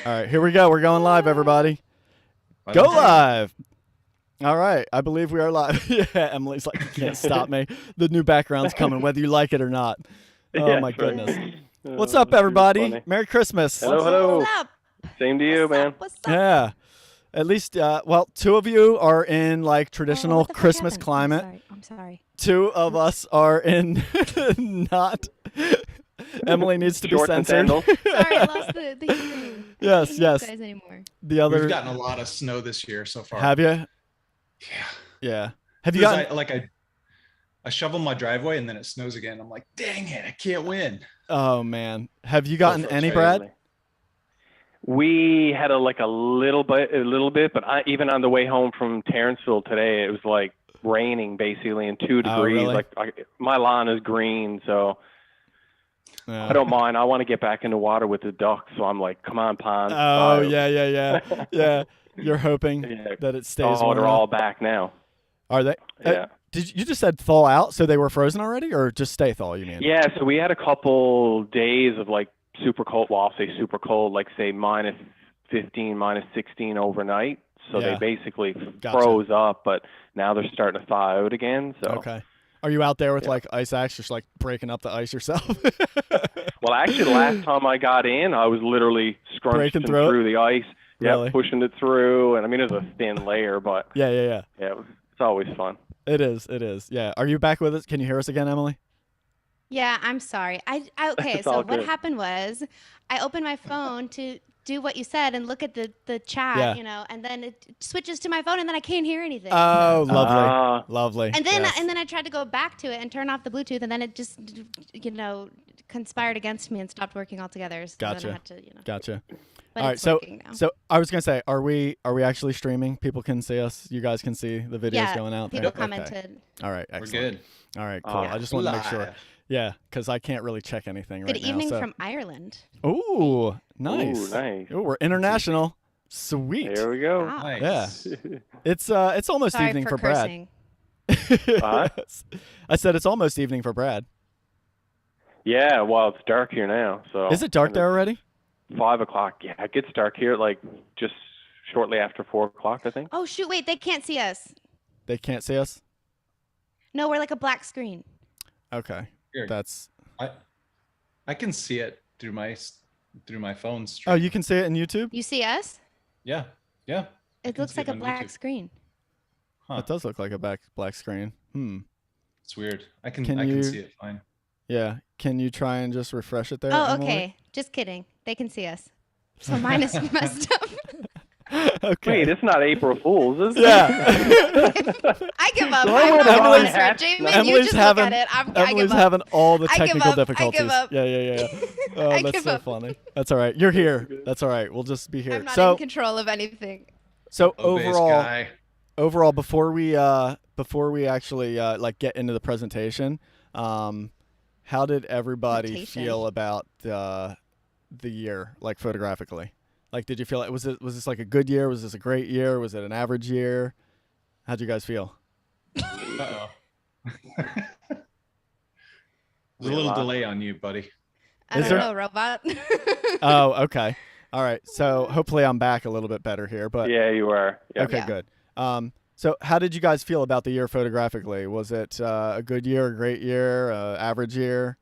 All right, here we go. We're going live, everybody. Why Go don't you? live. All right, I believe we are live. Yeah, Emily's like, you can't stop me. The new background's coming, whether you like it or not. Oh, Yeah, my that's right. goodness. What's up, This is everybody? funny. Merry Christmas. Hello, What's hello. up? Same to you, What's man. up? What's up? Yeah. At least, well, two of you are in like traditional what the fuck Christmas happened? climate. I'm sorry. Two of us are in not. Emily needs to be Shorts and censored. sandals. Sorry, I lost the hearing. Yes, I can't hear yes. you guys anymore. The other. We've gotten a lot of snow this year so far. Have you? Yeah. Yeah. Have you Because gotten? I shovel my driveway and then it snows again. I'm like, dang it, I can't win. Oh man, have you gotten any, frustrating. Brad? We had a little bit, but even on the way home from Terrenceville today, it was like raining basically in 2 degrees. Oh, really? Like my lawn is green, so Yeah. I don't mind. I want to get back in the water with the ducks, so I'm like, come on, pond. Oh style. yeah. Yeah. You're hoping Yeah. that it stays Oh, warm. they're all back now. Are they? Yeah. Did you just said thaw out, so they were frozen already, or just stay thaw? You mean? Yeah, so we had a couple days of like super cold. Well, I'll say super cold, like say minus 15, minus 16 overnight. So Yeah. they basically Gotcha. froze up, but now they're starting to thaw out again. So Okay. Are you out there with Yeah. like ice axe, just like breaking up the ice yourself? Well, actually, the last time I got in, I was literally Breaking scrunching through it? through the ice. Really? Yeah, pushing it through, and I mean, it's a thin layer, but Yeah. yeah, it's always fun. It is. It is. Yeah. Are you back with us? Can you hear us again, Emily? Yeah, I'm sorry. Okay, It's all so what good. happened was I opened my phone to do what you said and look at the chat, Yeah. and then it switches to my phone and then I can't hear anything. Oh, lovely, Ah. lovely. and then Yes. I tried to go back to it and turn off the Bluetooth and then it just conspired against me and stopped working altogether. So Gotcha. then I had to, Gotcha. but All right, it's so working now. so I was gonna say, are we actually streaming? People can see us. You guys can see the videos Yeah, going out there. people Okay. commented. All right, We're excellent. good. All right, cool. Ah, I just want to make sure. Live. Yeah, because I can't really check anything Good right evening now. So. from Ireland. Ooh, nice. Ooh, nice. Ooh, we're international. Sweet. There we go. Wow. Nice. It's almost Sorry evening for for Brad. cursing. What? I said it's almost evening for Brad. Yeah, well, it's dark here now. So Is it dark and there it's already? 5 o'clock. Yeah, it gets dark here like just shortly after 4 o'clock, I think. Oh shoot! Wait, they can't see us. They can't see us. No, we're like a black screen. Okay, Here, that's. I can see it through my phone Oh, stream. you can see it in YouTube. You see us? Yeah. I It can looks see like it a on black YouTube. screen. Huh. It does look like a black screen. It's weird. I can Can you- see it fine. Yeah. Can you try and just refresh it there? Oh, Emily? okay. Just kidding. They can see us. So mine is messed up. Okay. Wait, it's not April Fool's, is it? Yeah. I give up. Do I I'm wear not the an wrong answer. hat? Jamin, you Emily's just having look at it. I give Emily's up. having all the I give technical up. I difficulties. give up. Yeah. Oh, I that's give so up. funny. That's all right. You're here. That's all right. We'll just be here. I'm not So in control of anything. Obeys guy. overall, before we actually like get into the presentation, how did everybody Presentation. feel about the year, like photographically? Like, did you feel like was this like a good year? Was this a great year? Was it an average year? How'd you guys feel? Uh-oh. There's a Yeah, little lot. delay on you, buddy. I Is don't there- know, robot. Oh, okay. All right. So hopefully I'm back a little bit better here, but Yeah, you are. Yep. okay, Yeah. good. So how did you guys feel about the year photographically? Was it a good year, a great year, average year?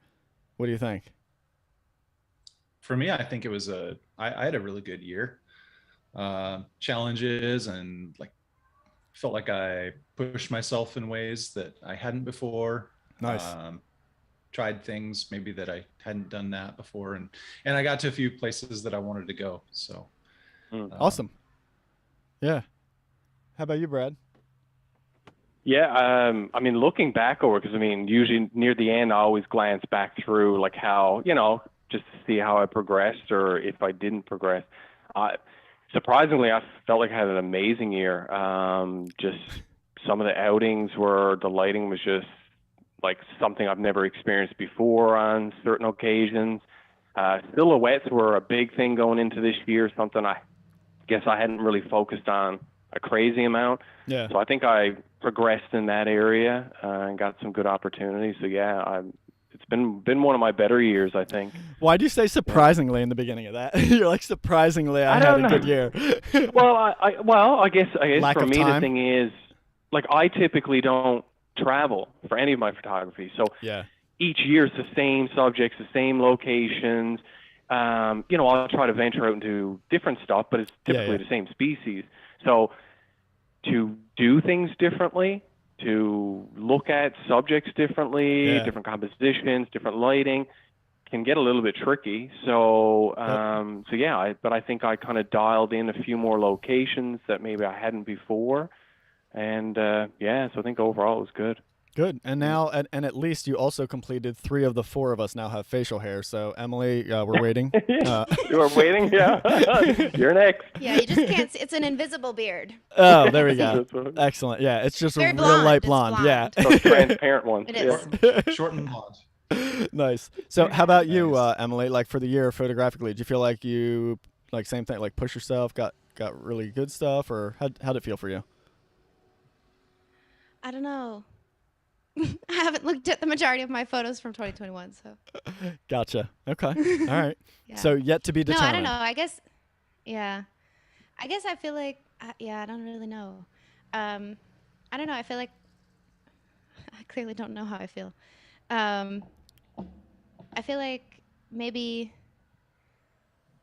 What do you think? For me, I think it was I had a really good year. Challenges and like felt like I pushed myself in ways that I hadn't before. Nice. Tried things maybe that I hadn't done that before, and I got to a few places that I wanted to go. So Awesome. Yeah. How about you, Brad? Yeah, I mean, looking back over, because I mean, usually near the end, I always glance back through like how, just to see how I progressed or if I didn't progress. Surprisingly, I felt like I had an amazing year. Just some of the outings were, the lighting was just like something I've never experienced before on certain occasions. Silhouettes were a big thing going into this year, something I guess I hadn't really focused on a crazy amount. Yeah. So I think I progressed in that area and got some good opportunities. So yeah, it's been one of my better years, I think. Why do you say surprisingly in the beginning of that? You're like, surprisingly, I had don't a know. good year. Well, I guess Lack for of me time? the thing is, like, I typically don't travel for any of my photography, so Yeah. each year it's the same subjects, the same locations. I'll try to venture out and do different stuff, but it's typically the same species. So to do things differently, to look at subjects differently, different compositions, different lighting, can get a little bit tricky. So, but I think I kind of dialed in a few more locations that maybe I hadn't before. And so I think overall it was good. Good. And now, and at least you also completed 3 of the 4 of us now have facial hair. So, Emily, we're waiting. You are waiting? Yeah. You're next. Yeah, you just can't see. It's an invisible beard. Oh, there we go. That's right. Excellent. Yeah, it's just Very a real blonde. light It's blonde. Yeah. So transparent ones. It is. Short and blonde. Nice. So, how about you, Nice. Emily? Like for the year photographically, do you feel like you like same thing, like push yourself, got really good stuff, or how'd it feel for you? I don't know. I haven't looked at the majority of my photos from 2021, so. Gotcha. Okay. All right. Yeah. So yet to be No, determined. I don't know. I guess I feel like, I don't really know. I don't know. I feel like I clearly don't know how I feel. I feel like maybe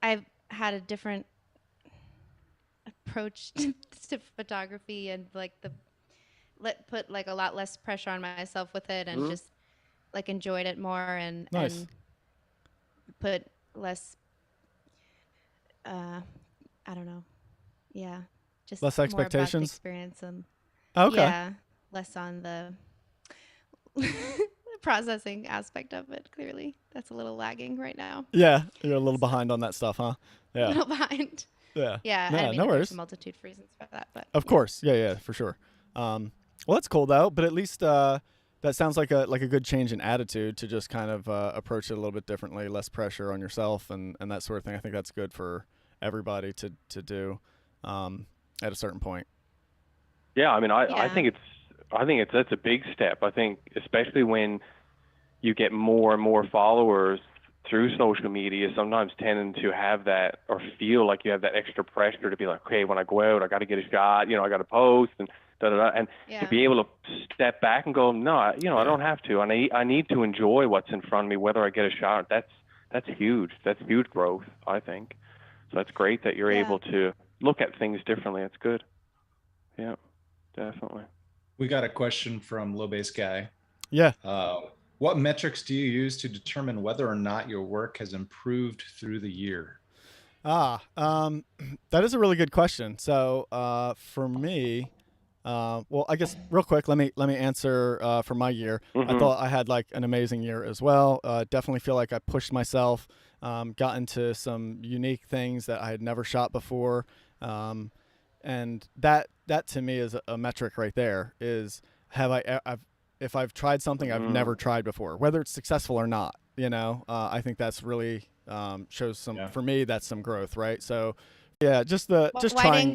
I've had a different approach to photography and like put like a lot less pressure on myself with it and just like enjoyed it more and put less I don't know. Yeah. Just Less more about the expectations? experience and Okay. yeah, less on the processing aspect of it. Clearly, that's a little lagging right now. Yeah, you're a little behind on that stuff, huh? A Yeah. little behind. Yeah. Yeah, No, I mean, no there's worries. a multitude of reasons for that, but Of course. Yeah, for sure. Well, that's cool though. But at least that sounds like a good change in attitude to just kind of approach it a little bit differently, less pressure on yourself and that sort of thing. I think that's good for everybody to do at a certain point. Yeah, I mean, I Yeah. think that's a big step. I think especially when you get more and more followers through social media, sometimes tending to have that or feel like you have that extra pressure to be like, okay, when I go out, I got to get a shot, I got to post and and to be able to step back and go, no, I don't have to. And I need to enjoy what's in front of me, whether I get a shot. That's huge. That's huge growth, I think. So that's great that you're able to look at things differently. That's good. Yeah, definitely. We got a question from Low Base Guy. Yeah. What metrics do you use to determine whether or not your work has improved through the year? That is a really good question. So for me, well, I guess real quick, let me answer for my year. I thought I had like an amazing year as well. Definitely feel like I pushed myself, got into some unique things that I had never shot before, and that to me is a metric right there. Is if I've tried something I've never tried before, whether it's successful or not. I think that's really shows some for me. That's some growth, right? So. Yeah, just wide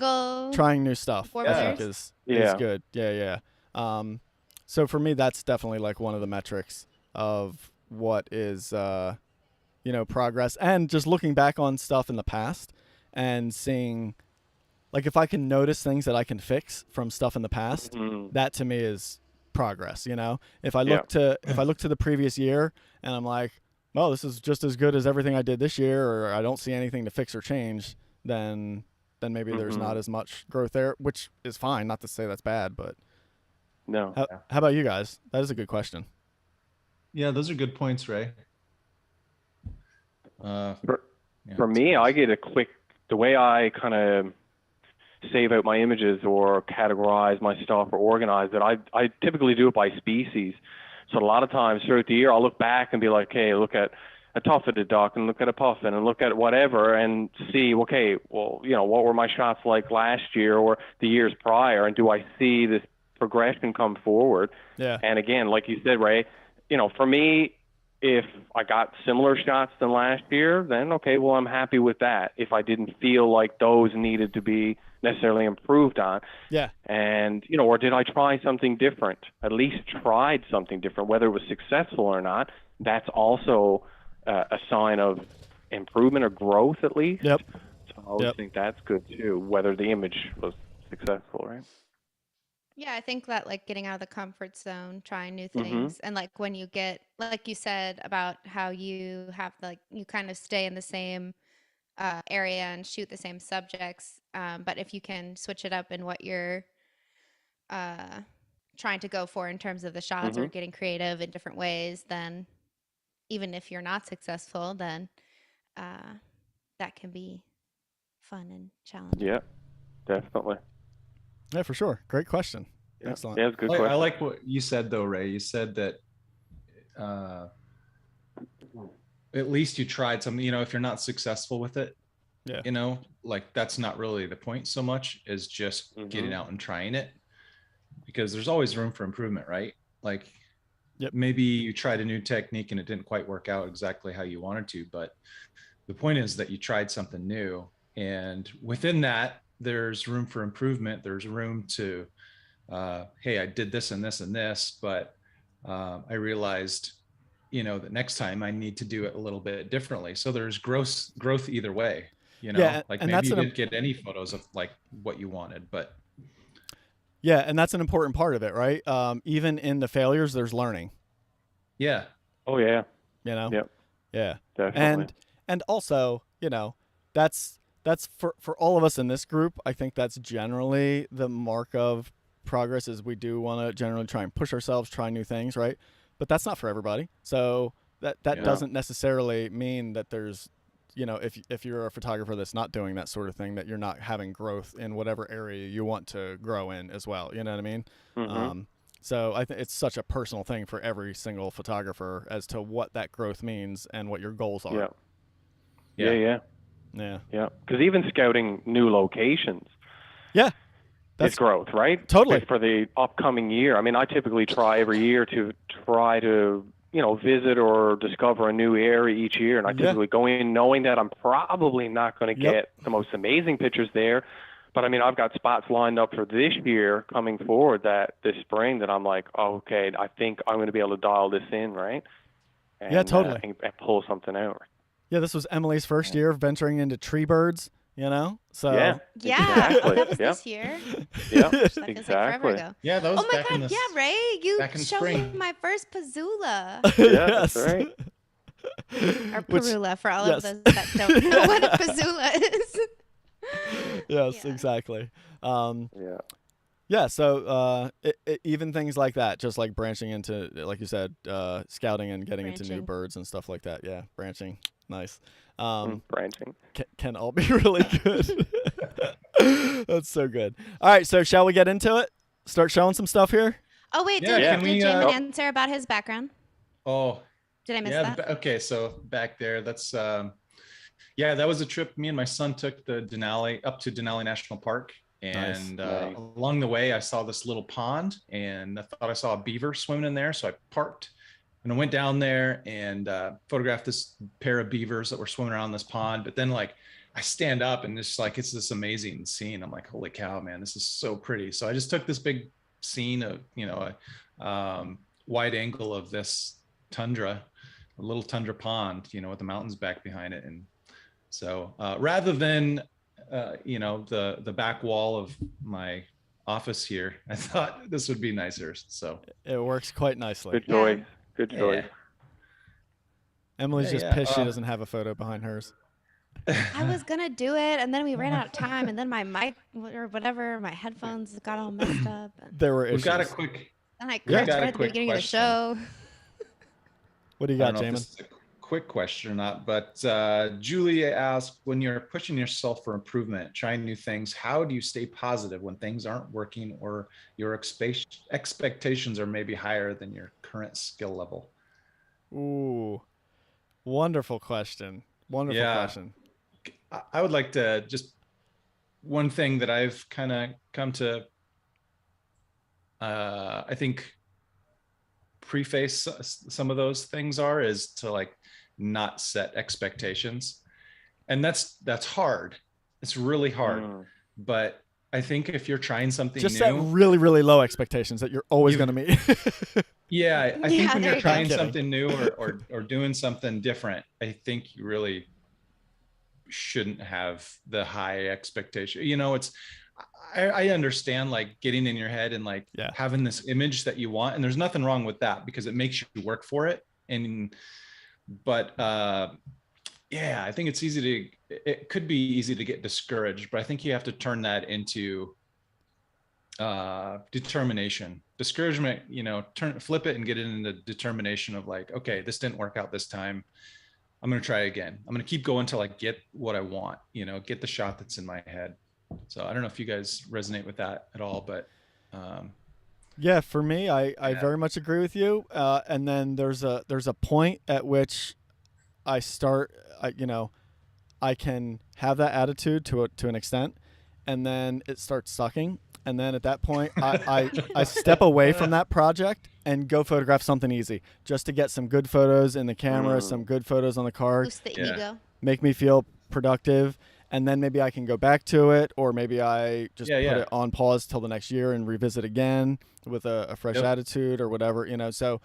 trying new stuff. I think is good. Yeah. So for me, that's definitely like one of the metrics of what is progress, and just looking back on stuff in the past and seeing, like, if I can notice things that I can fix from stuff in the past, that to me is progress. If I look to the previous year and I'm like, well, this is just as good as everything I did this year, or I don't see anything to fix or change, then maybe there's not as much growth there, which is fine. Not to say that's bad, but no. How about you guys? That is a good question. Yeah, those are good points, Ray. For me, I get the way I kind of save out my images or categorize my stuff or organize it, I typically do it by species. So a lot of times throughout the year, I'll look back and be like, hey, look at a tufted duck and look at a puffin and look at whatever and see, okay, well, what were my shots like last year or the years prior, and do I see this progression come forward? Yeah. And again, like you said, Ray, for me, if I got similar shots than last year, then okay, well, I'm happy with that. If I didn't feel like those needed to be necessarily improved on. Yeah. And, you know, or did I try something different? At least tried something different, whether it was successful or not. That's also a sign of improvement or growth, at least. Yep. So I always think that's good too, whether the image was successful, right? Yeah, I think that like getting out of the comfort zone, trying new things, and like when you get, like you said about how you have like you kind of stay in the same area and shoot the same subjects, but if you can switch it up in what you're trying to go for in terms of the shots or getting creative in different ways, then even if you're not successful, then that can be fun and challenging. Yeah, definitely. Yeah, for sure. Great question. Yeah. Excellent. Yeah, it's a good question. I like what you said though, Ray. You said that at least you tried something, you know, if you're not successful with it, you know, like that's not really the point so much as just getting out and trying it, because there's always room for improvement, right? Like maybe you tried a new technique and it didn't quite work out exactly how you wanted to, but the point is that you tried something new, and within that there's room for improvement. There's room to hey, I did this and this and this, but I realized, you know, that next time I need to do it a little bit differently. So there's growth either way, you know, like maybe you didn't get any photos of like what you wanted, but. Yeah. And that's an important part of it, right? Even in the failures, there's learning. Yeah. Oh yeah. You know? Yep. Yeah. Definitely. And also, you know, that's for all of us in this group, I think that's generally the mark of progress, is we do want to generally try and push ourselves, try new things, right? But that's not for everybody. So that doesn't necessarily mean that there's, you know, if you're a photographer that's not doing that sort of thing, that you're not having growth in whatever area you want to grow in as well. You know what I mean? So I think it's such a personal thing for every single photographer as to what that growth means and what your goals are. Yeah. Because even scouting new locations. Yeah. That's growth, right? Totally. For the upcoming year. I mean, I typically try every year to you know, visit or discover a new area each year. And I typically go in knowing that I'm probably not going to get the most amazing pictures there. But I mean, I've got spots lined up for this year coming forward this spring that I'm like, oh, okay, I think I'm going to be able to dial this in, right? And, yeah, totally. And pull something out. Yeah, this was Emilie's first year of venturing into tree birds. You know, so exactly. Oh, that was this year. Yeah, exactly. Like forever ago. Yeah, that was. Oh my God! Yeah, Ray, you showed me my first Pazula. Yeah, that's right. Or Perula for all of those that don't know what a Pazula is. Yes, exactly. Yeah. So even things like that, just like branching into, like you said, scouting and getting into new birds and stuff like that. Yeah, branching. Nice. Branching can all be really good. That's so good. All right, so shall we get into it? Start showing some stuff here? Oh wait, did Jamin answer about his background? Oh, did I miss that? Okay, so back there, that's that was a trip me and my son took up to Denali National Park, and along the way I saw this little pond, and I thought I saw a beaver swimming in there, so I parked. And I went down there and photographed this pair of beavers that were swimming around this pond. But then like I stand up and it's like, it's this amazing scene. I'm like, holy cow, man, this is so pretty. So I just took this big scene of, you know, a wide angle of this tundra, a little tundra pond, you know, with the mountains back behind it. And so rather than, you know, the back wall of my office here, I thought this would be nicer. So it works quite nicely. Good choice. Good choice. Emilie's just pissed she doesn't have a photo behind hers. I was gonna do it, and then we ran out of time, and then my mic or whatever, my headphones got all messed up. There were issues. We've got a quick. And I crashed right at the beginning question. Of the show. What do you got, Jamin? I don't know if this is a quick question or not, but Julia asked, when you're pushing yourself for improvement, trying new things, how do you stay positive when things aren't working or your expectations are maybe higher than your current skill level? Ooh, wonderful question. Wonderful question. I would like to just, one thing that I've kind of come to, I think, preface some of those things is to like not set expectations. And that's hard. It's really hard. But I think if you're trying something just new, set really, really low expectations that you're always going to meet. Yeah, I think when you're trying something new or doing something different, I think you really shouldn't have the high expectation. You know, I understand like getting in your head and like having this image that you want, and there's nothing wrong with that because it makes you work for it. But yeah, I think it could be easy to get discouraged, but I think you have to turn that into determination. Discouragement, you know, flip it and get it into determination of like, okay, this didn't work out this time. I'm going to try again. I'm going to keep going until I get what I want, you know, get the shot that's in my head. So I don't know if you guys resonate with that at all, but yeah, for me, I very much agree with you. And then there's a point at which I start, I can have that attitude to an extent, and then it starts sucking. And then at that point, I step away from that project and go photograph something easy just to get some good photos in the camera, some good photos on the card. Boost the ego. Make me feel productive. And then maybe I can go back to it, or maybe I just put it on pause till the next year and revisit again with a fresh attitude or whatever, you know. So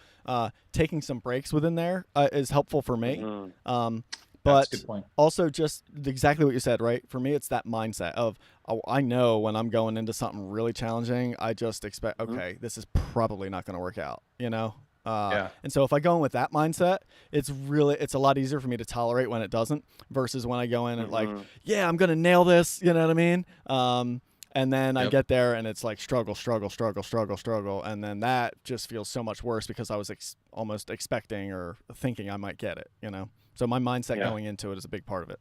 taking some breaks within there is helpful for me. But also just exactly what you said, right? For me, it's that mindset of, I know when I'm going into something really challenging, I just expect, okay, this is probably not going to work out, you know? And so if I go in with that mindset, it's a lot easier for me to tolerate when it doesn't versus when I go in and like, yeah, I'm going to nail this. You know what I mean? And then I get there and it's like struggle. And then that just feels so much worse because I was almost expecting or thinking I might get it, you know? So my mindset going into it is a big part of it.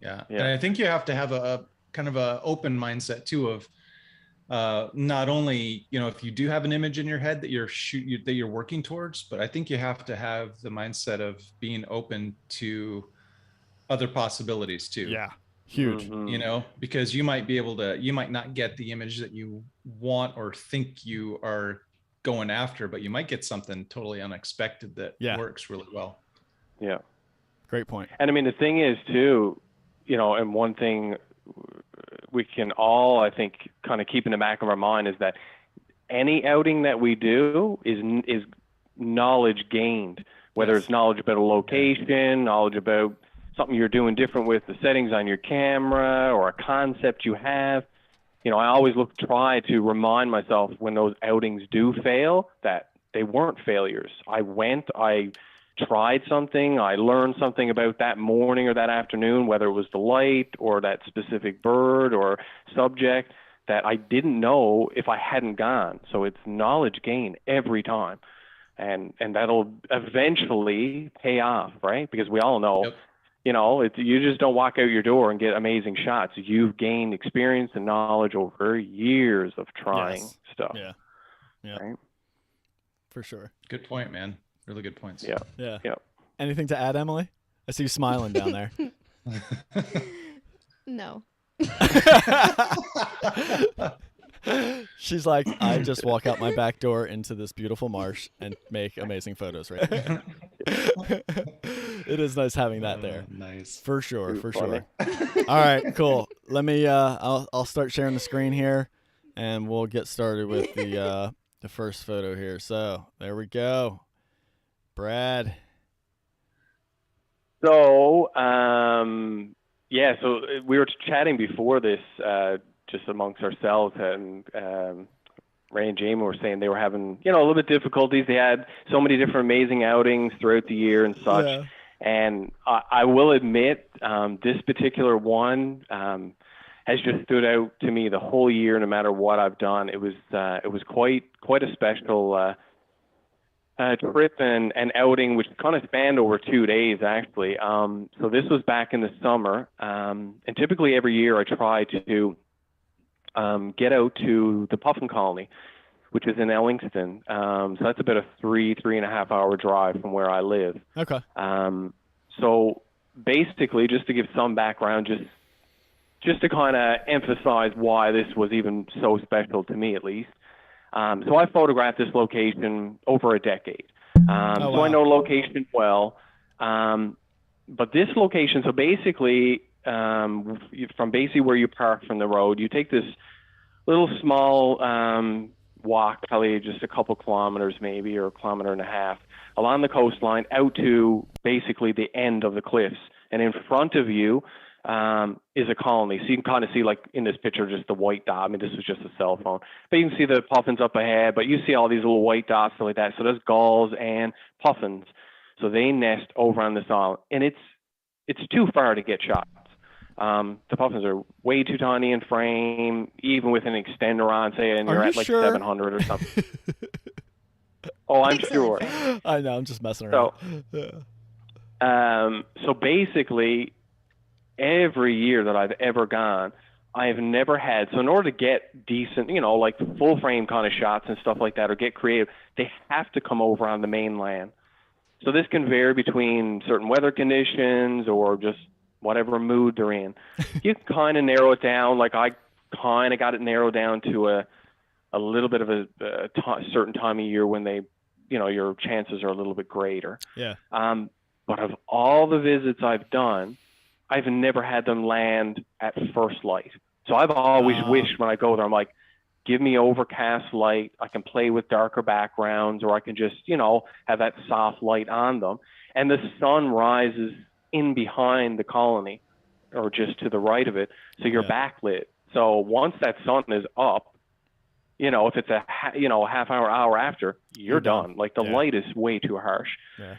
Yeah. And I think you have to have a kind of a open mindset too of, not only, you know, if you do have an image in your head that you're working towards, but I think you have to have the mindset of being open to other possibilities too. Yeah. Huge. You know, because you might not get the image that you want or think you are going after, but you might get something totally unexpected that works really well. Yeah. Great point. And I mean, the thing is too, you know, and one thing we can all, I think, kind of keep in the back of our mind is that any outing that we do is knowledge gained, whether it's knowledge about a location, knowledge about something you're doing different with the settings on your camera or a concept you have. You know, I always try to remind myself when those outings do fail that they weren't failures. I tried something, I learned something about that morning or that afternoon, whether it was the light or that specific bird or subject that I didn't know if I hadn't gone. So it's knowledge gain every time. And that'll eventually pay off, right? Because we all know, you know, you just don't walk out your door and get amazing shots. You've gained experience and knowledge over years of trying stuff. Yeah. Yeah. Right? For sure. Good point, man. Really good points. Yeah. Anything to add, Emilie? I see you smiling down there. No. She's like, I just walk out my back door into this beautiful marsh and make amazing photos right now. It is nice having that there. Nice. For sure. All right, cool. Let me I'll start sharing the screen here and we'll get started with the first photo here. So there we go. Brad. So, so we were chatting before this, just amongst ourselves, and Ray and Jamin were saying they were having, you know, a little bit difficulties. They had so many different amazing outings throughout the year and such. Yeah. And I will admit, this particular one has just stood out to me the whole year, no matter what I've done. It was quite a special trip and outing, which kind of spanned over 2 days, actually. So this was back in the summer. And typically every year I try to get out to the Puffin Colony, which is in Ellingston. So that's about a 3.5 hour drive from where I live. Okay. So basically, just to give some background, just to kind of emphasize why this was even so special to me, at least. So I photographed this location over a decade. So I know location well. But this location, so basically, from basically where you park from the road, you take this little small walk, probably just a couple kilometers maybe, or a kilometer and a half, along the coastline out to basically the end of the cliffs. And in front of you is a colony. So you can kind of see, like in this picture, just the white dot. I mean, this is just a cell phone. But you can see the puffins up ahead, but you see all these little white dots like that. So there's gulls and puffins. So they nest over on this island. And it's too far to get shots. The puffins are way too tiny in frame, even with an extender on, say, and you're at like 700 or something. Oh, I'm sure. I know, I'm just messing around. So basically, every year that I've ever gone, I have never had, so in order to get decent, like full frame kind of shots and stuff like that, or get creative, they have to come over on the mainland. So this can vary between certain weather conditions or just whatever mood they're in. You can kind of narrow it down. Like I kind of got it narrowed down to a little bit of a certain time of year when they, your chances are a little bit greater. Yeah. But of all the visits I've done, I've never had them land at first light. So I've always wished when I go there, I'm like, give me overcast light. I can play with darker backgrounds, or I can just, have that soft light on them. And the sun rises in behind the colony or just to the right of it. So you're backlit. So once that sun is up, if it's a half hour after, you're done. Like the light is way too harsh. Yeah.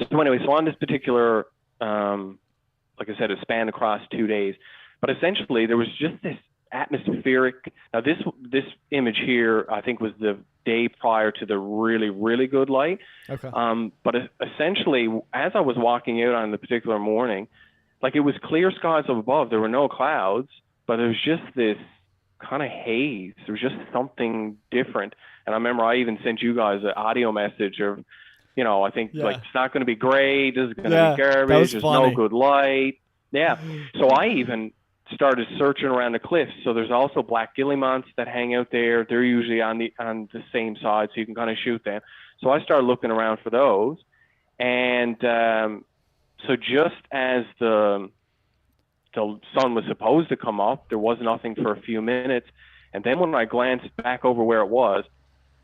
So anyway, so on this particular, like I said, it spanned across 2 days, but essentially there was just this atmospheric. Now this image here, I think, was the day prior to the really, really good light. Okay. But essentially, as I was walking out on the particular morning, like it was clear skies up above. There were no clouds, but there was just this kind of haze. There was just something different. And I remember I even sent you guys an audio message of, I think like, it's not going to be great. This is going to be garbage. There's no good light. Yeah. So I even started searching around the cliffs. So there's also black guillemots that hang out there. They're usually on the same side, so you can kind of shoot them. So I started looking around for those. And so just as the sun was supposed to come up, there was nothing for a few minutes. And then when I glanced back over where it was,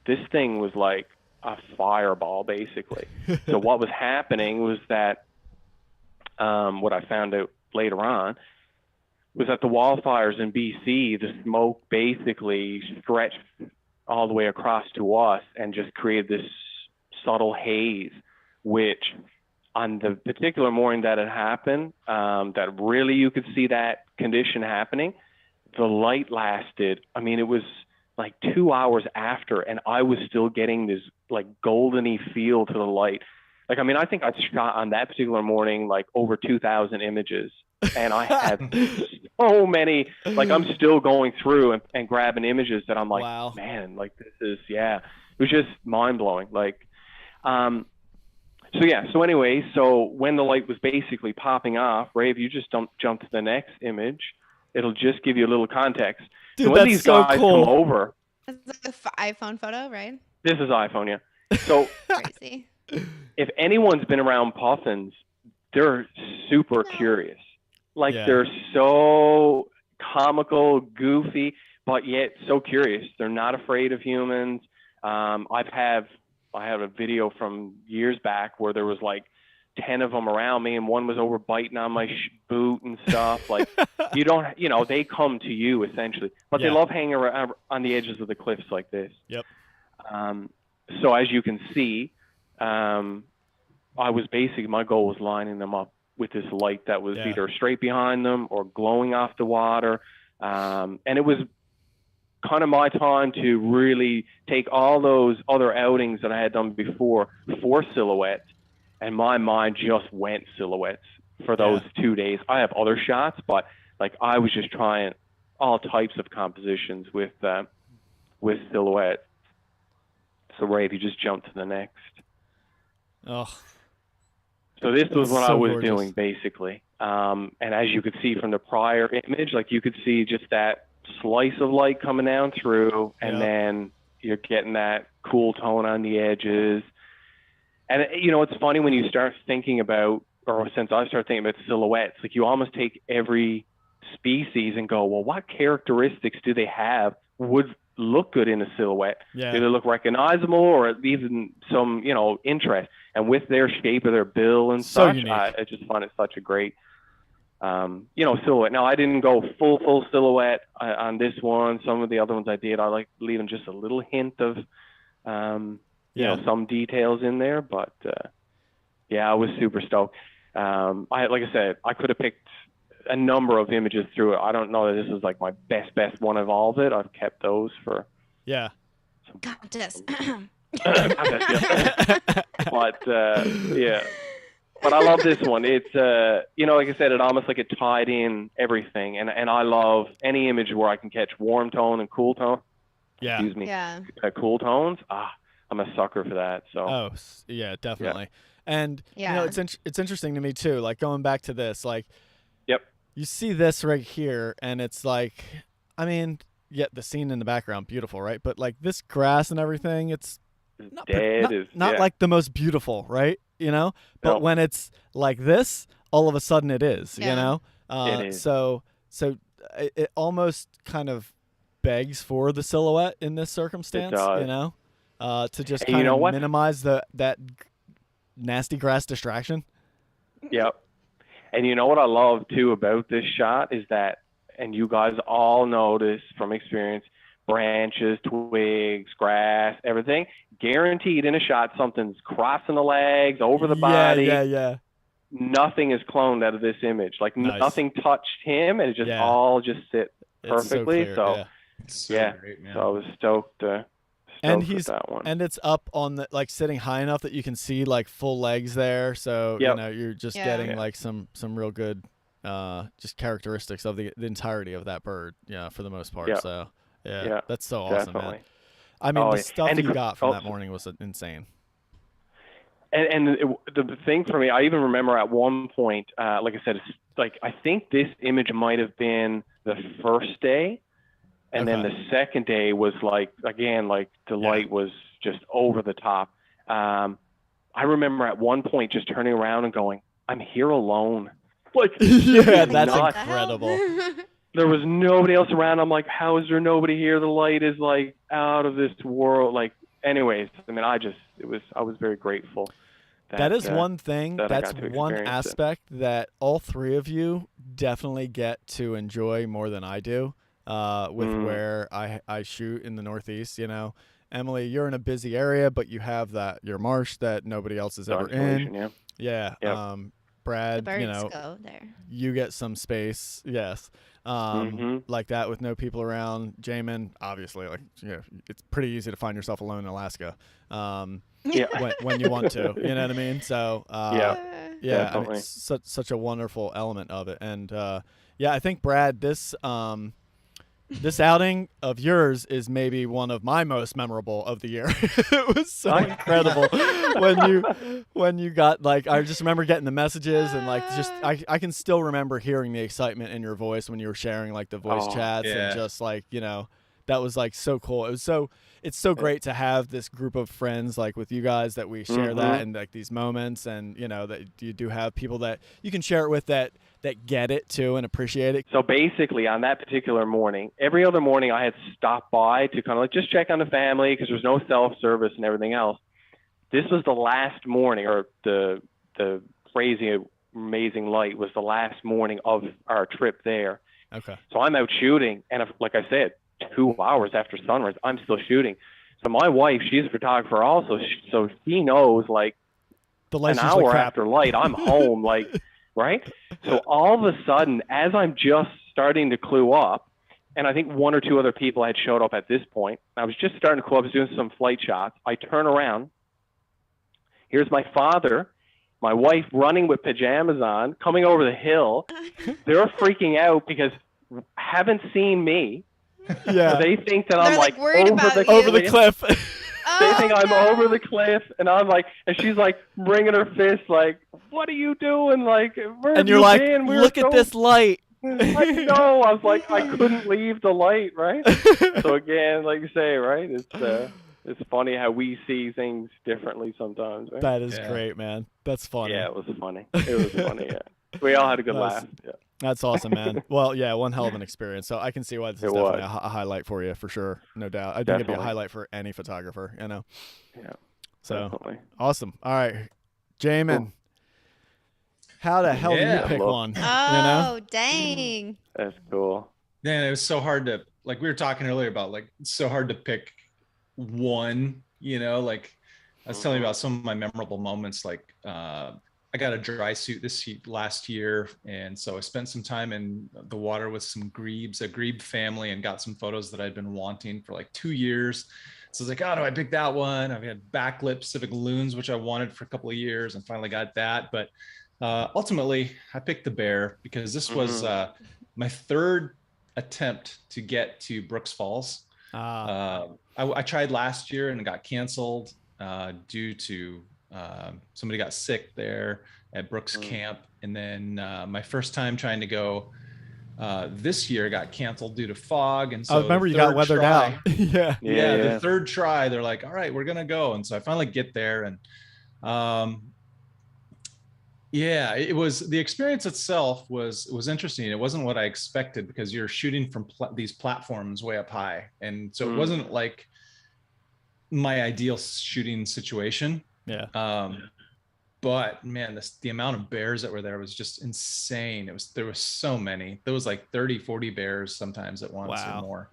this thing was like a fireball, basically. So what was happening was that what I found out later on was that the wildfires in BC, the smoke basically stretched all the way across to us and just created this subtle haze, which on the particular morning that it happened, that really you could see that condition happening, the light lasted, I mean, it was like 2 hours after, and I was still getting this like goldeny feel to the light. Like, I mean, I think I shot on that particular morning like over 2,000 images. And I had so many, like I'm still going through and grabbing images that I'm like, wow, man, like this is, it was just mind blowing. Like, so anyway, so when the light was basically popping off, Ray, if you just jump to the next image, it'll just give you a little context. Dude, so when these guys come over, it's like an iPhone photo, right? This is iPhone, yeah. So crazy. If anyone's been around puffins, they're super curious. Like they're so comical, goofy, but yet so curious. They're not afraid of humans. I have a video from years back where there was like 10 of them around me, and one was over biting on my boot and stuff. Like they come to you essentially, but they love hanging around on the edges of the cliffs like this. Yep. So as you can see, my goal was lining them up with this light that was either straight behind them or glowing off the water. And it was kind of my time to really take all those other outings that I had done before for silhouettes, and my mind just went silhouettes for those 2 days. I have other shots, but like I was just trying all types of compositions with silhouette. So Ray, if you just jump to the next. Oh. So this was what I was doing basically. And as you could see from the prior image, like you could see just that slice of light coming down through, and then you're getting that cool tone on the edges. And you know, it's funny when you start thinking about, or since I started thinking about silhouettes, like you almost take every species and go, well, what characteristics do they have would look good in a silhouette? Do they look recognizable, or even some, you know, interest? And with their shape of their bill and such, I just find it such a great, you know, silhouette. Now, I didn't go full silhouette on this one. Some of the other ones I did, I like leaving just a little hint of, you know, some details in there. But yeah, I was super stoked. Like I said, I could have picked a number of images through it. I don't know that this is like my best one of all of it. I've kept those for contest. But yeah, but I love this one. It's you know, like I said, it almost like it tied in everything, and I love any image where I can catch warm tone and cool tone. Excuse me. Cool tones. I'm a sucker for that. So definitely. And you know, it's interesting to me too, like going back to this, like you see this right here, and it's like, I mean, the scene in the background, beautiful, right? But like this grass and everything, it's not like the most beautiful, right? You know, but when it's like this, all of a sudden it is, you know? It is. So it almost kind of begs for the silhouette in this circumstance, you know, to just kind of minimize that nasty grass distraction. Yep. And you know what I love too about this shot is that, and you guys all know this from experience, branches, twigs, grass, everything, guaranteed in a shot something's crossing the legs, over the body. Nothing is cloned out of this image. Like nothing touched him, and it just all just sit perfectly. It's so great, man. So I was stoked. And it's up on the, like, sitting high enough that you can see like full legs there. So you know, you're just getting like some real good just characteristics of the entirety of that bird. Yeah, for the most part. So that's so awesome, man. I mean, the stuff you got from that morning was insane. And the thing for me, I even remember at one point, like I said, it's like I think this image might have been the first day. And then the second day was like, again, like the light was just over the top. I remember at one point just turning around and going, I'm here alone. Like, that's incredible. There was nobody else around. I'm like, how is there nobody here? The light is like out of this world. Like, anyways, I mean, I was very grateful. That is one thing. That's one aspect that all three of you definitely get to enjoy more than I do. With where I shoot in the Northeast, you know, Emilie, you're in a busy area, but you have your marsh that nobody else is ever in. Brad, the birds you know, go there. You get some space, like that with no people around. Jamin, obviously, like, you know, it's pretty easy to find yourself alone in Alaska, when you want to, you know what I mean? So, I mean, it's such a wonderful element of it, and I think Brad, this outing of yours is maybe one of my most memorable of the year. It was so incredible when you got, like, I just remember getting the messages and like just I can still remember hearing the excitement in your voice when you were sharing like the voice chats and just like, you know, that was like so cool. It's so great to have this group of friends like with you guys that we share that and like these moments, and you know that you do have people that you can share it with that get it too and appreciate it. So basically on that particular morning, every other morning I had stopped by to kind of like just check on the family because there's no self-service and everything else. This was the last morning, or the crazy amazing light was the last morning of our trip there. Okay. So I'm out shooting, and like I said, 2 hours after sunrise, I'm still shooting. So my wife, she's a photographer also, so she knows like an hour after light, I'm home, like, right? So all of a sudden, as I'm just starting to clue up, and I think one or two other people had showed up at this point, I was just starting to clue up, I was doing some flight shots. I turn around. Here's my father, my wife running with pajamas on, coming over the hill. They're freaking out because haven't seen me. Yeah, they think that I'm like over the cliff. They think I'm over the cliff, and I'm like, and she's like bringing her fist, like, "What are you doing?" Like, where and you're like, "Look at this light." I know. I was like, I couldn't leave the light, right? So again, like you say, right? It's funny how we see things differently sometimes, right? That is great, man. That's funny. Yeah, it was funny. It was funny. Yeah, we all had a good laugh. Yeah. That's awesome, man. Well, yeah, one hell of an experience. So I can see why this is definitely a highlight for you, for sure, no doubt. I think it'd be a highlight for any photographer, you know. Yeah. So definitely. Awesome. All right, Jamin. Cool. How the hell do you pick one? Oh, you know? Dang. That's cool. Man, it was so hard to, like we were talking earlier about, like, it's so hard to pick one, you know, like I was telling you about some of my memorable moments. Like I got a dry suit last year. And so I spent some time in the water with some grebes, a grebe family, and got some photos that I'd been wanting for like 2 years. So I was like, oh, do I pick that one? I've had backlit Pacific loons, which I wanted for a couple of years, and finally got that. But ultimately, I picked the bear because this was my third attempt to get to Brooks Falls. I tried last year and it got canceled due to somebody got sick there at Brooks Camp. And then my first time trying to go this year got canceled due to fog. And so I remember you got weathered out. yeah. The third try, they're like, all right, we're going to go. And so I finally get there, and yeah, it was, the experience itself was interesting. It wasn't what I expected because you're shooting from these platforms way up high. And so it wasn't like my ideal shooting situation. Yeah. But man, the amount of bears that were there was just insane. There was so many. There was like 30, 40 bears sometimes at once or more.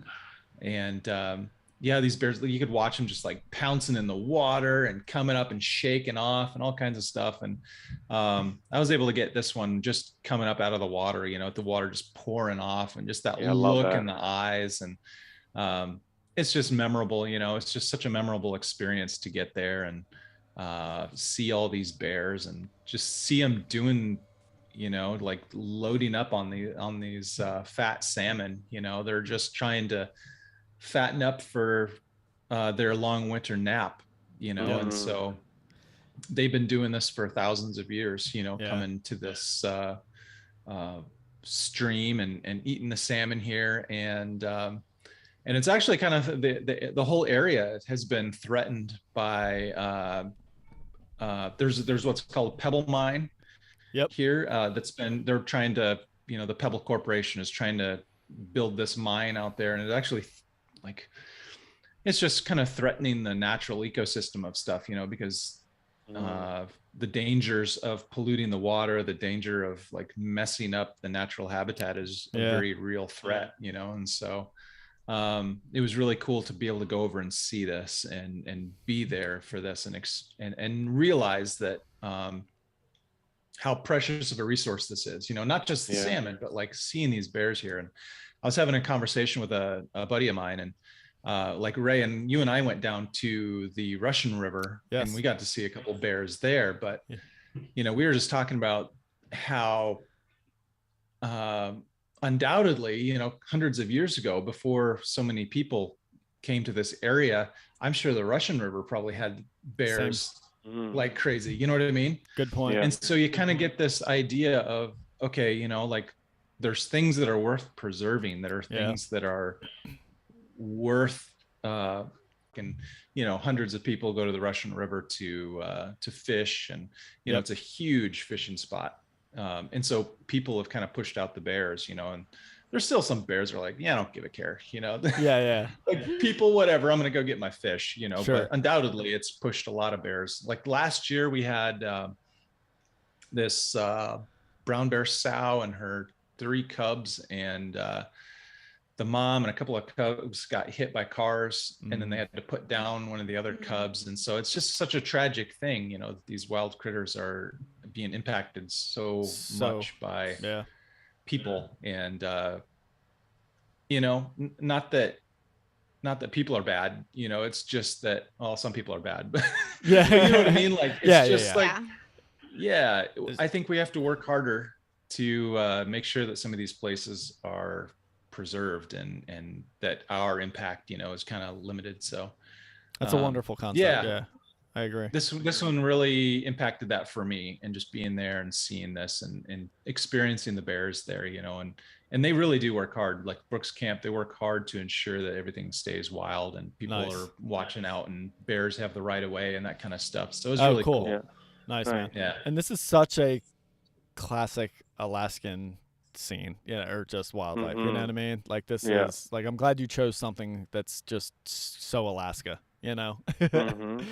And yeah, these bears, you could watch them just like pouncing in the water and coming up and shaking off and all kinds of stuff. And I was able to get this one just coming up out of the water, you know, the water just pouring off, and just that look in the eyes. And it's just memorable, you know, it's just such a memorable experience to get there and see all these bears and just see them doing, you know, like loading up on these fat salmon. You know, they're just trying to fatten up for their long winter nap, you know. And so they've been doing this for thousands of years, you know, coming to this stream and eating the salmon here. And it's actually kind of the whole area has been threatened by there's what's called a pebble mine here they're trying to, you know, the Pebble Corporation is trying to build this mine out there, and it actually, like, it's just kind of threatening the natural ecosystem of stuff, you know, because the dangers of polluting the water, the danger of like messing up the natural habitat is a very real threat, you know. And so it was really cool to be able to go over and see this and be there for this and realize that how precious of a resource this is, you know, not just the salmon, but like seeing these bears here. And I was having a conversation with a buddy of mine, and like Ray and you and I went down to the Russian River and we got to see a couple bears there. But, you know, we were just talking about how undoubtedly, you know, hundreds of years ago, before so many people came to this area, I'm sure the Russian River probably had bears like crazy. You know what I mean? Good point. And so you kind of get this idea of, okay, you know, like there's things that are worth preserving, that are things that are worth, and, you know, hundreds of people go to the Russian River to fish, and, you know, it's a huge fishing spot. And so people have kind of pushed out the bears, you know, and there's still some bears are like, yeah, I don't give a care, you know. Like people, whatever, I'm gonna go get my fish, you know. But undoubtedly it's pushed a lot of bears. Like last year we had this brown bear sow and her 3 cubs, and the mom and a couple of cubs got hit by cars, and then they had to put down one of the other cubs. And so it's just such a tragic thing, you know, these wild critters are being impacted so much by people. And you know, not that people are bad, you know, it's just that, well, some people are bad, but you know what I mean? Like, it's just like, I think we have to work harder to make sure that some of these places are preserved, and that our impact, you know, is kind of limited. So that's a wonderful concept. I agree. This one really impacted that for me, and just being there and seeing this and experiencing the bears there, you know, and and they really do work hard. Like Brooks Camp, they work hard to ensure that everything stays wild and people are watching out, and bears have the right of way and that kind of stuff. So it's really cool. Yeah. Nice, man. Yeah. And this is such a classic Alaskan scene, or just wildlife. You know what I mean? Like this is like, I'm glad you chose something that's just so Alaska. Definitely.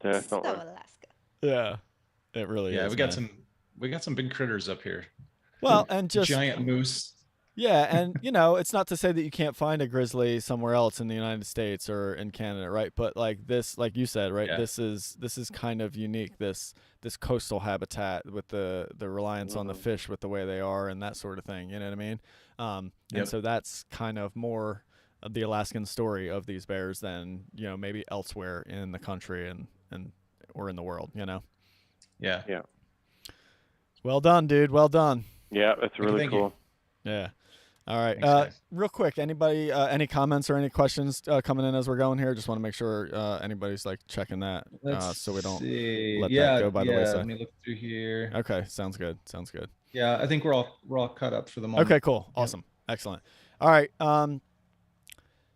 So Alaska. Yeah, it really is. Yeah, we got some big critters up here. Well, and just giant moose. Yeah, and it's not to say that you can't find a grizzly somewhere else in the United States or in Canada, right? But like this, like you said, right? Yeah. This is kind of unique. This coastal habitat with the reliance on the fish with the way they are and that sort of thing. You know what I mean? And so that's kind of more of the Alaskan story of these bears than maybe elsewhere in the country and or in the world. Yeah. Yeah. Well done, dude. Well done. Yeah, that's really cool. Yeah. All right. Real quick, anybody, any comments or any questions coming in as we're going here? Just want to make sure anybody's like checking that so we don't let that go by the wayside. Let me look through here. Okay, sounds good. Yeah, I think we're all cut up for the moment. Okay, cool, awesome, excellent. All right.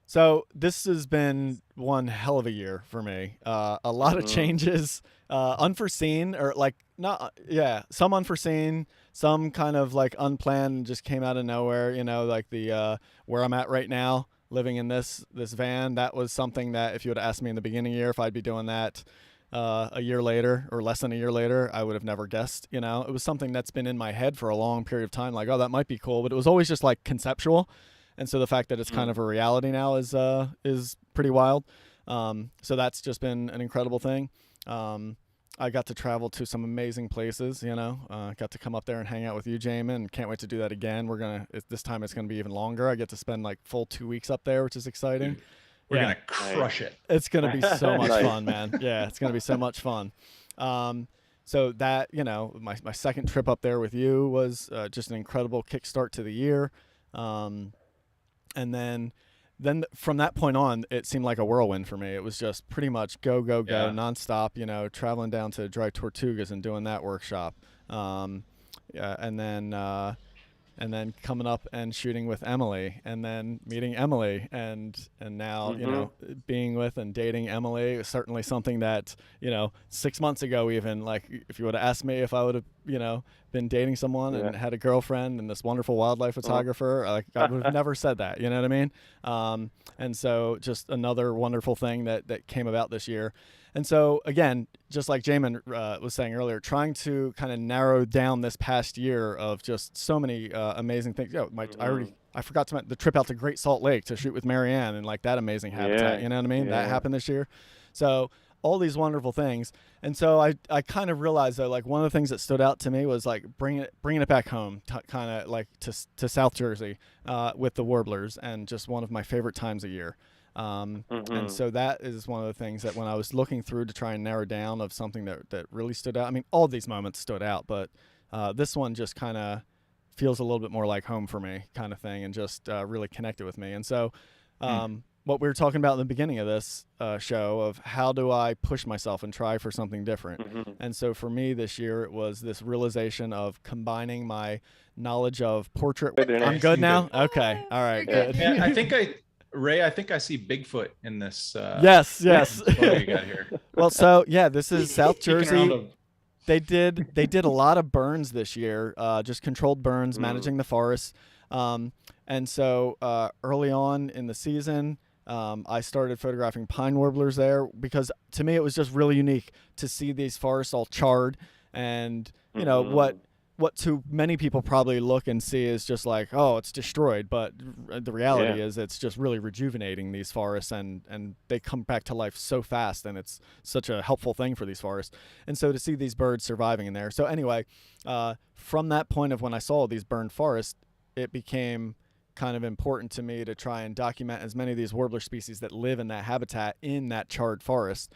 So this has been one hell of a year for me. A lot of changes, unforeseen or like some unforeseen, some kind of like unplanned and just came out of nowhere, like the where I'm at right now, living in this van. That was something that if you would have asked me in the beginning of the year if I'd be doing that a year later or less than a year later, I would have never guessed. It was something that's been in my head for a long period of time, like, oh, that might be cool, but it was always just like conceptual. And so the fact that it's kind of a reality now is pretty wild. So that's just been an incredible thing. I got to travel to some amazing places, got to come up there and hang out with you, Jamin, and can't wait to do that again. This time it's going to be even longer. I get to spend like full 2 weeks up there, which is exciting. We're going to crush it. It's going to be so much fun, man. Yeah, it's going to be so much fun. So that, my second trip up there with you was just an incredible kickstart to the year. And then from that point on, it seemed like a whirlwind for me. It was just pretty much go, nonstop, traveling down to Dry Tortugas and doing that workshop. And then coming up and shooting with Emilie, and then meeting Emilie, and now, being with and dating Emilie is certainly something that, 6 months ago, even like if you would have asked me if I would have, been dating someone and had a girlfriend and this wonderful wildlife photographer, like I would have never said that, you know what I mean? And so just another wonderful thing that came about this year. And so, again, just like Jamin was saying earlier, trying to kind of narrow down this past year of just so many amazing things. I forgot to mention the trip out to Great Salt Lake to shoot with Marianne and like that amazing habitat. You know what I mean? That happened this year. So all these wonderful things. And so I kind of realized that like one of the things that stood out to me was like bringing it back home, kind of like to South Jersey with the warblers, and just one of my favorite times a year. And so that is one of the things that when I was looking through to try and narrow down of something that really stood out. I mean, all these moments stood out, but this one just kind of feels a little bit more like home for me, kind of thing, and just really connected with me. And so what we were talking about in the beginning of this show of how do I push myself and try for something different. And so for me this year, it was this realization of combining my knowledge of portrait. I'm good now? Okay. All right. Good. Yeah, Ray, I think I see Bigfoot in this. Yes. Photo you got here. Well, so yeah, this is South Jersey. They did a lot of burns this year, just controlled burns, managing the forest. And so early on in the season, I started photographing pine warblers there because to me it was just really unique to see these forests all charred, and what to many people probably look and see is just like, oh, it's destroyed, but the reality is it's just really rejuvenating these forests, and they come back to life so fast, and it's such a helpful thing for these forests. And so to see these birds surviving in there. So anyway, from that point of when I saw these burned forests, it became kind of important to me to try and document as many of these warbler species that live in that habitat in that charred forest.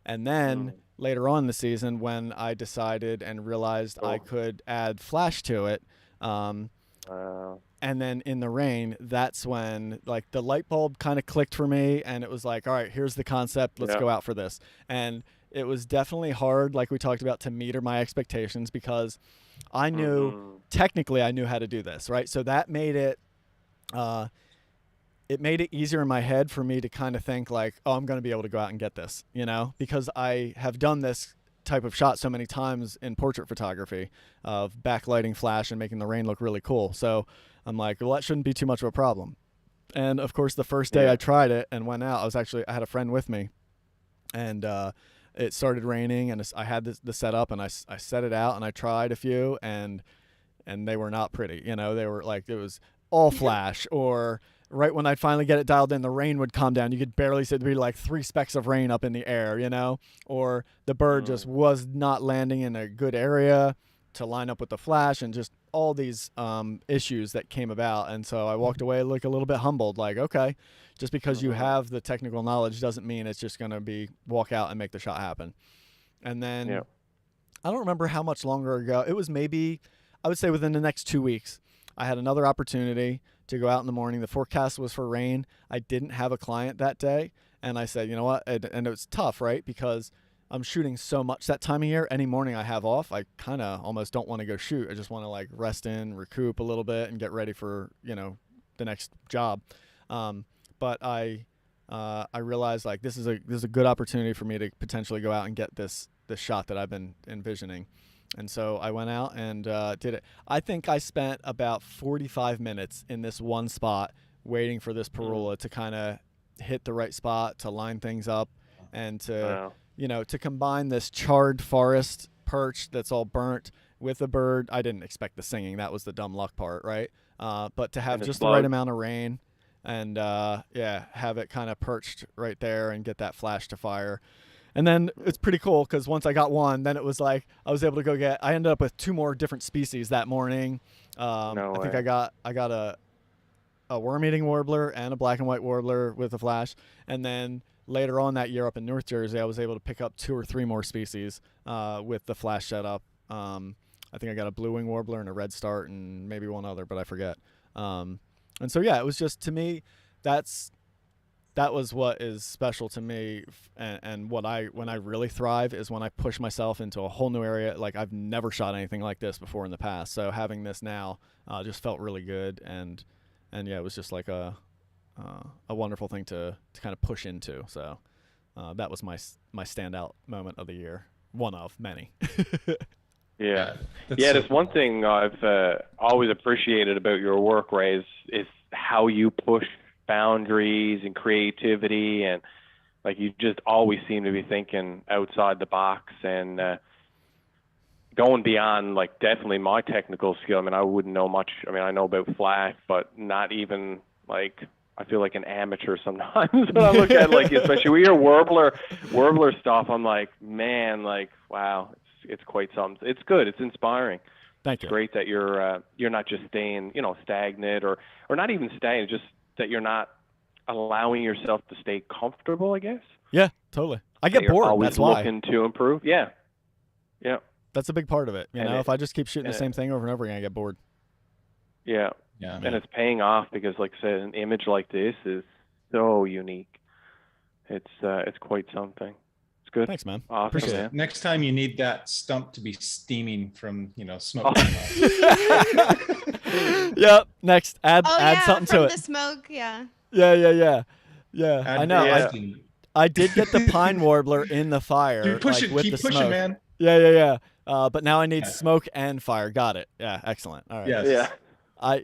And then later on in the season, when I decided and realized I could add flash to it, and then in the rain, that's when like the light bulb kind of clicked for me, and it was like, all right, here's the concept. Let's go out for this. And it was definitely hard, like we talked about, to meter my expectations, because I knew technically I knew how to do this, right? So that made it easier in my head for me to kind of think like, oh, I'm going to be able to go out and get this, because I have done this type of shot so many times in portrait photography of backlighting flash and making the rain look really cool. So I'm like, well, that shouldn't be too much of a problem. And of course, the first day I tried it and went out, I had a friend with me, and it started raining, and I had the setup, and I set it out, and I tried a few, and they were not pretty. They were like, it was all flash, or right when I'd finally get it dialed in, the rain would calm down. You could barely see, there'd be like 3 specks of rain up in the air, or the bird just was not landing in a good area to line up with the flash, and just all these issues that came about. And so I walked away like a little bit humbled, like, okay, just because you have the technical knowledge doesn't mean it's just going to be walk out and make the shot happen. And then I don't remember how much longer ago. It was maybe, I would say within the next 2 weeks, I had another opportunity to go out in the morning. The forecast was for rain. I didn't have a client that day. And I said, you know what? And it was tough, right? Because I'm shooting so much that time of year. Any morning I have off, I kind of almost don't want to go shoot. I just want to like rest in, recoup a little bit, and get ready for, the next job. But I realized like this is a good opportunity for me to potentially go out and get this shot that I've been envisioning. And so I went out and did it. I think I spent about 45 minutes in this one spot waiting for this parula to kind of hit the right spot, to line things up, and to, to combine this charred forest perch that's all burnt with a bird. I didn't expect the singing. That was the dumb luck part, right? But to have just the right amount of rain and, have it kind of perched right there and get that flash to fire. And then it's pretty cool because once I got one, then it was like I was able to I ended up with 2 more different species that morning. I think I got a worm-eating warbler and a black and white warbler with a flash. And then later on that year up in North Jersey, I was able to pick up 2 or 3 more species with the flash setup. I think I got a blue-wing warbler and a red start and maybe one other, but I forget. And so, it was just, to me, that was what is special to me, and when I really thrive is when I push myself into a whole new area. Like I've never shot anything like this before in the past, so having this now just felt really good, and it was just like a wonderful thing to kind of push into. So that was my standout moment of the year, one of many. There's one thing I've always appreciated about your work, Ray, is how you push boundaries and creativity, and like you just always seem to be thinking outside the box and going beyond like definitely my technical skill. I mean, I wouldn't know much. I mean, I know about flash, but not even like, I feel like an amateur sometimes when I look at like, especially with your warbler stuff, I'm like, man, like, wow, it's quite something. It's good. It's inspiring. Thank you. It's great that you're not just staying, stagnant or not even stagnant, just that you're not allowing yourself to stay comfortable, I guess. Yeah, totally. I get bored. Always that's why. Looking to improve. Yeah. That's a big part of it. If I just keep shooting the same thing over and over again, I get bored. Yeah. And it's paying off because, like I said, an image like this is so unique. It's quite something. It's good. Thanks, man. Awesome. Appreciate it. Next time you need that stump to be steaming from, smoke. Yep. Next, add something to it. The smoke, yeah. Yeah. I know. Yeah. I did get the pine warbler in the fire. Dude, push like, it. with Keep the pushing, smoke. man. Yeah. But now I need smoke and fire. Got it. Yeah. Excellent. All right. Yes. Yeah.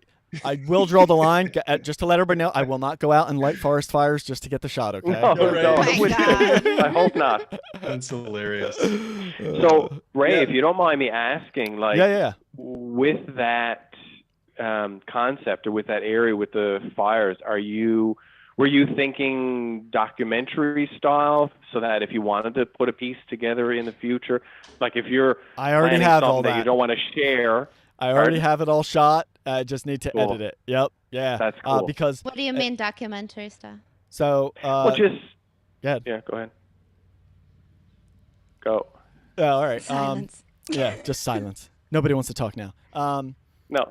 I will draw the line just to let everybody know. I will not go out and light forest fires just to get the shot. Okay. No, I hope not. That's hilarious. So, Ray, if you don't mind me asking, like, with that concept or with that area with the fires, were you thinking documentary style so that if you wanted to put a piece together in the future, like if you're I already have all that you don't want to share? I already have it all shot. I just need to edit it. Yep. Yeah. That's cool. Because what do you mean documentary stuff? So well, just go ahead. Yeah, go ahead. Go. Yeah, all right. Silence. Just silence. Nobody wants to talk now. No.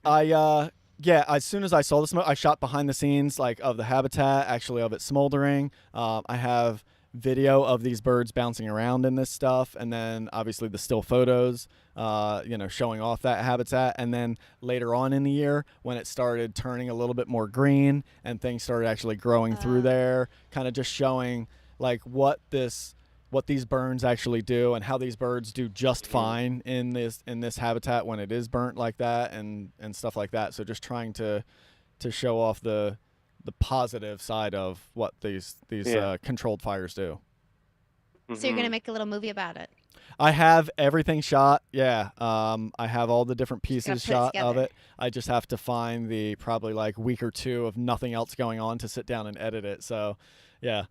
As soon as I saw the smoke, I shot behind the scenes, like of the habitat, actually of it smoldering. I have video of these birds bouncing around in this stuff, and then obviously the still photos, showing off that habitat. And then later on in the year, when it started turning a little bit more green and things started actually growing through there, kind of just showing like what these burns actually do and how these birds do just fine in this habitat when it is burnt like that and stuff like that. So just trying to show off the positive side of what these controlled fires do. So you're gonna make a little movie about it? I have everything shot. Yeah. I have all the different pieces shot of it. I just have to find the probably like week or two of nothing else going on to sit down and edit it. So yeah.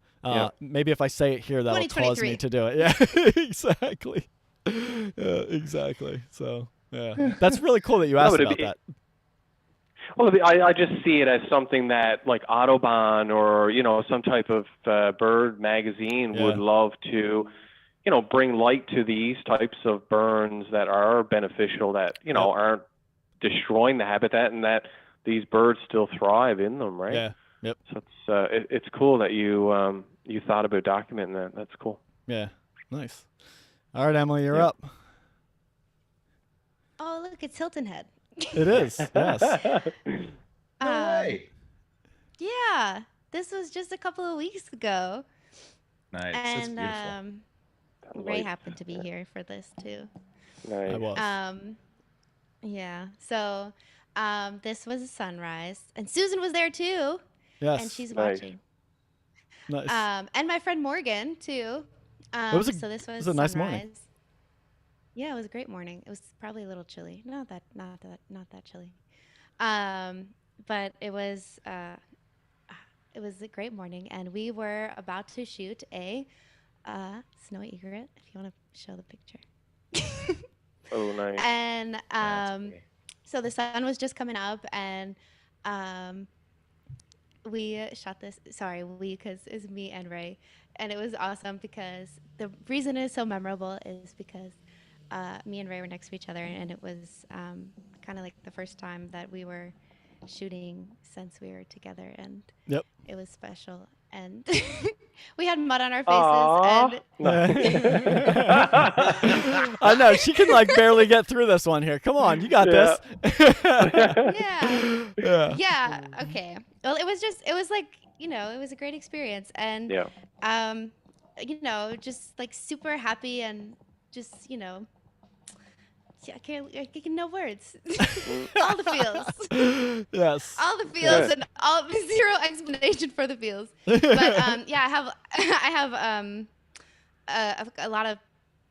Maybe if I say it here, that'll cause me to do it. Yeah, exactly. Yeah, exactly. So yeah, that's really cool that you asked about that. Well, I just see it as something that like Audubon or, some type of bird magazine would love to, bring light to these types of burns that are beneficial, that, aren't destroying the habitat, and that these birds still thrive in them, right? Yeah. Yep. So it's cool that you thought about documenting that. That's cool. Yeah. Nice. All right, Emilie, you're up. Oh, look, it's Hilton Head. It is. Yes. No way. Yeah, this was just a couple of weeks ago. Nice. And That's beautiful. Ray happened to be here for this too. Nice. I was. Yeah. So this was a sunrise, and Susan was there too. Yes. And she's watching. Nice. And my friend Morgan too. So this was a nice morning. Yeah, it was a great morning. It was probably a little chilly. Not that chilly. But it was a great morning, and we were about to shoot a snowy egret. If you want to show the picture. Oh, nice. And so the sun was just coming up, and we shot this. Sorry, because it's me and Ray, and it was awesome because the reason it's so memorable is because me and Ray were next to each other, and it was kind of like the first time that we were shooting since we were together, and it was special. And we had mud on our faces. And I know she can like barely get through this one here. Come on, you got this. Yeah. Okay. Well, it was like, it was a great experience, and just like super happy, and just I can't no words. All the feels. Yes. All the feels, and all zero explanation for the feels. But I have a lot of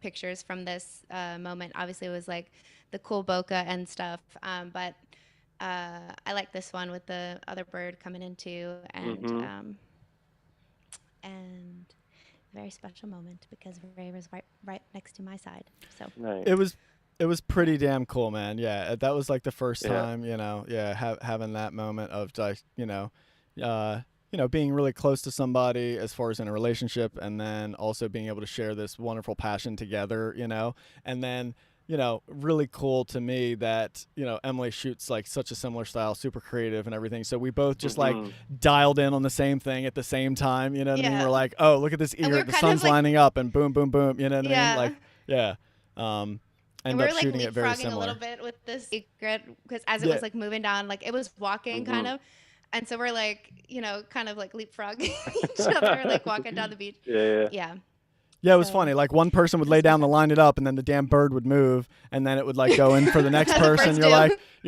pictures from this moment. Obviously, it was like the cool bokeh and stuff. But I like this one with the other bird coming in too, and very special moment because Ray was right next to my side. So nice. It was pretty damn cool, man. Yeah, that was like the first time, having that moment of like, being really close to somebody as far as in a relationship, and then also being able to share this wonderful passion together, and then, really cool to me that, Emilie shoots like such a similar style, super creative and everything. So we both just like dialed in on the same thing at the same time, you know what I mean? We're like, oh, look at this egret, the sun's lining up, and boom, boom, boom, you know what I mean? Like, yeah. And we're like leapfrogging a little bit with this egret because as it was like moving down, like it was walking kind of. And so we're like, kind of like leapfrogging each other, like walking down the beach. Yeah. Yeah, it was funny. Like one person would lay down to line it up, and then the damn bird would move, and then it would like go in for the next person. You're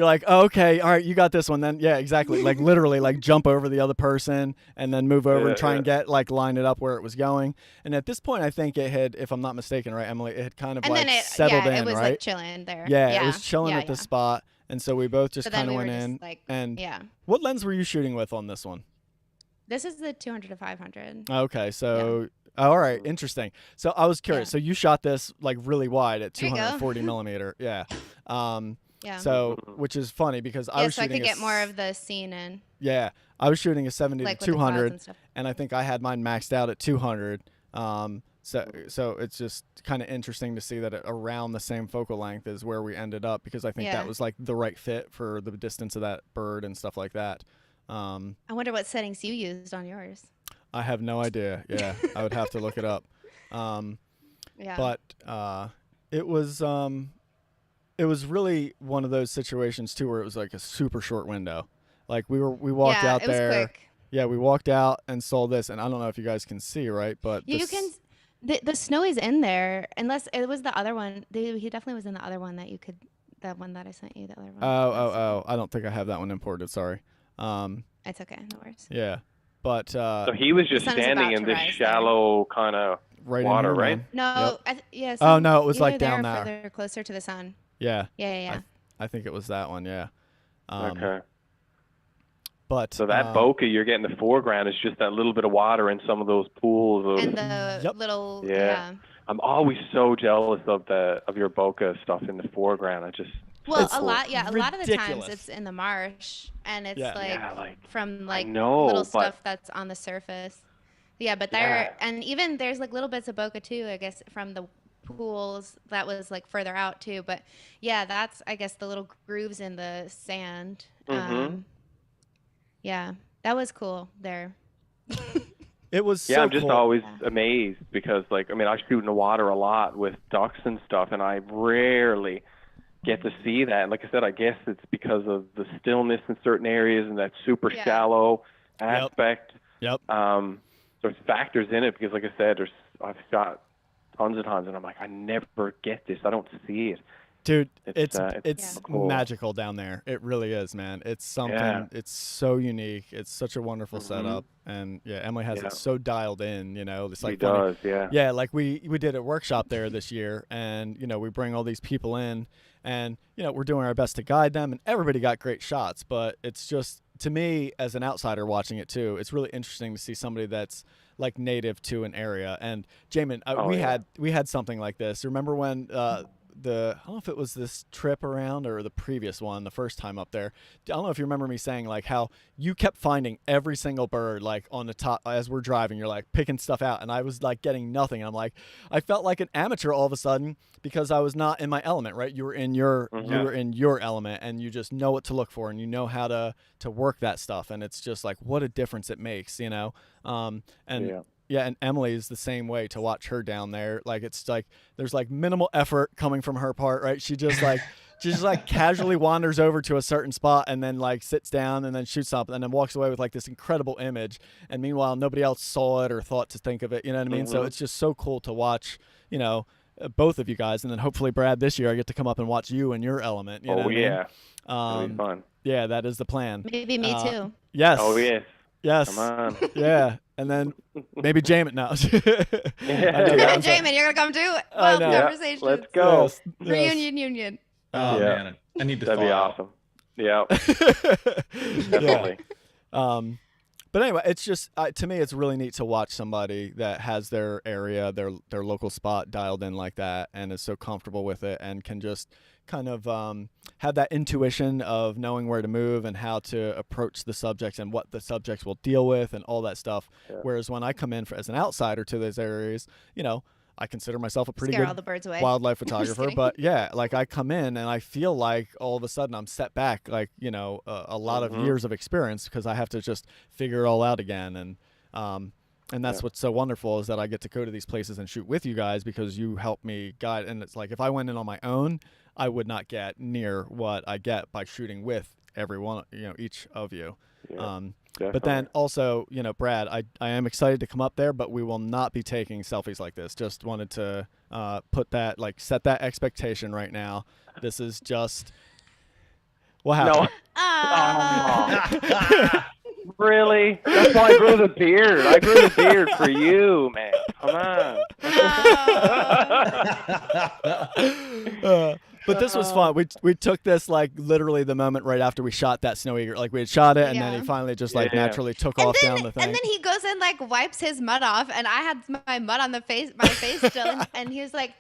like, oh, okay, all right, you got this one. Then exactly. Like literally, like jump over the other person, and then move over and try and get like line it up where it was going. And at this point, I think it had, if I'm not mistaken, right, Emilie, it had kind of and like settled in, it was right? like chilling there. Yeah, it was chilling at the spot, and so we both just kind of went in. Like, and what lens were you shooting with on this one? This is the 200 to 500. Okay, so. All right, interesting. So I was curious. So you shot this like really wide at 240 millimeter. Yeah. So, which is funny because I was shooting. So I could get more of the scene in. Yeah, I was shooting a 70 to 200, and I think I had mine maxed out at 200. So it's just kind of interesting to see that around the same focal length is where we ended up, because I think that was like the right fit for the distance of that bird and stuff like that. I wonder what settings you used on yours. I have no idea. Yeah, I would have to look it up. Yeah. But it was really one of those situations too where it was like a super short window. Like we walked out there. It was quick. Yeah, we walked out and saw this, and I don't know if you guys can see, right? But you can. The snow is in there, unless it was the other one. He definitely was in the other one that you could. That one that I sent you. The other one. Oh! I don't think I have that one imported. Sorry. It's okay. No worries. Yeah, but so he was just standing in this shallow kind of water, right? No. Yep. Oh no, it was like down there, further closer to the sun. Yeah. Yeah. I think it was that one. Yeah. Okay. But so that bokeh you're getting the foreground is just that little bit of water in some of those pools. And the little. Yeah. I'm always so jealous of your bokeh stuff in the foreground. Well, a lot of the times it's in the marsh, and it's from little stuff that's on the surface. Yeah, but and even there's like little bits of bokeh too, I guess, from the pools that was like further out too. But yeah, that's I guess the little grooves in the sand. Yeah, that was cool there. It was I'm just always amazed because I shoot in the water a lot with ducks and stuff, and I rarely get to see that. And like I said, I guess it's because of the stillness in certain areas and that super shallow aspect. Yep. So it factors in it because like I said, I've shot tons of times and I'm like, I never get this. I don't see it. Dude, it's cool. Magical down there. It really is, man. It's something. It's so unique. It's such a wonderful setup, and Emily has it so dialed in. It's like Yeah, like we did a workshop there this year, and we bring all these people in, and we're doing our best to guide them, and everybody got great shots. But it's just, to me as an outsider watching it too, it's really interesting to see somebody that's like native to an area. And Jamin, we had something like this. Remember when I don't know if it was this trip around or the previous one, the first time up there. I don't know if you remember me saying like how you kept finding every single bird like on the top as we're driving. You're like picking stuff out, and I was like getting nothing. I'm like, I felt like an amateur all of a sudden because I was not in my element, right? You were in your element, and you just know what to look for, and you know how to work that stuff, and it's just like what a difference it makes, Yeah, and Emily is the same way. To watch her down there, like it's like there's like minimal effort coming from her part, right? She just like casually wanders over to a certain spot and then like sits down and then shoots something and then walks away with like this incredible image. And meanwhile, nobody else saw it or thought to think of it. You know what I mean? So it's just so cool to watch. Both of you guys, and then hopefully Brad this year I get to come up and watch you in your element. You know what I mean? It'll be fun. Yeah, that is the plan. Maybe me too. Yes. Oh yes. Yes. Come on. Yeah. And then maybe Jamin now. Jamin, you're gonna come too. Well, conversation. Let's go. Yes. Reunion. Oh man, I need to. That'd be awesome. Yeah. Definitely. But anyway, it's just to me, it's really neat to watch somebody that has their area, their local spot dialed in like that, and is so comfortable with it, and can just kind of have that intuition of knowing where to move and how to approach the subjects and what the subjects will deal with and all that stuff. Yeah. Whereas when I come in as an outsider to those areas, I consider myself a pretty good all the birds away. Wildlife photographer, but like I come in and I feel like all of a sudden I'm set back like, a lot of years of experience because I have to just figure it all out again. And that's what's so wonderful is that I get to go to these places and shoot with you guys because you help me guide. And it's like if I went in on my own, I would not get near what I get by shooting with everyone, each of you. Yeah. But then also, Brad, I am excited to come up there, but we will not be taking selfies like this. Just wanted to set that expectation right now. This is just what happened. No. Really? That's why I grew the beard. I grew the beard for you, man. Come on. But this was fun. We took this like literally the moment right after we shot that snow eagle. Like we had shot it, and then he finally just like naturally took off down the thing. And then he goes and like wipes his mud off, and I had my mud on my face still, and he was like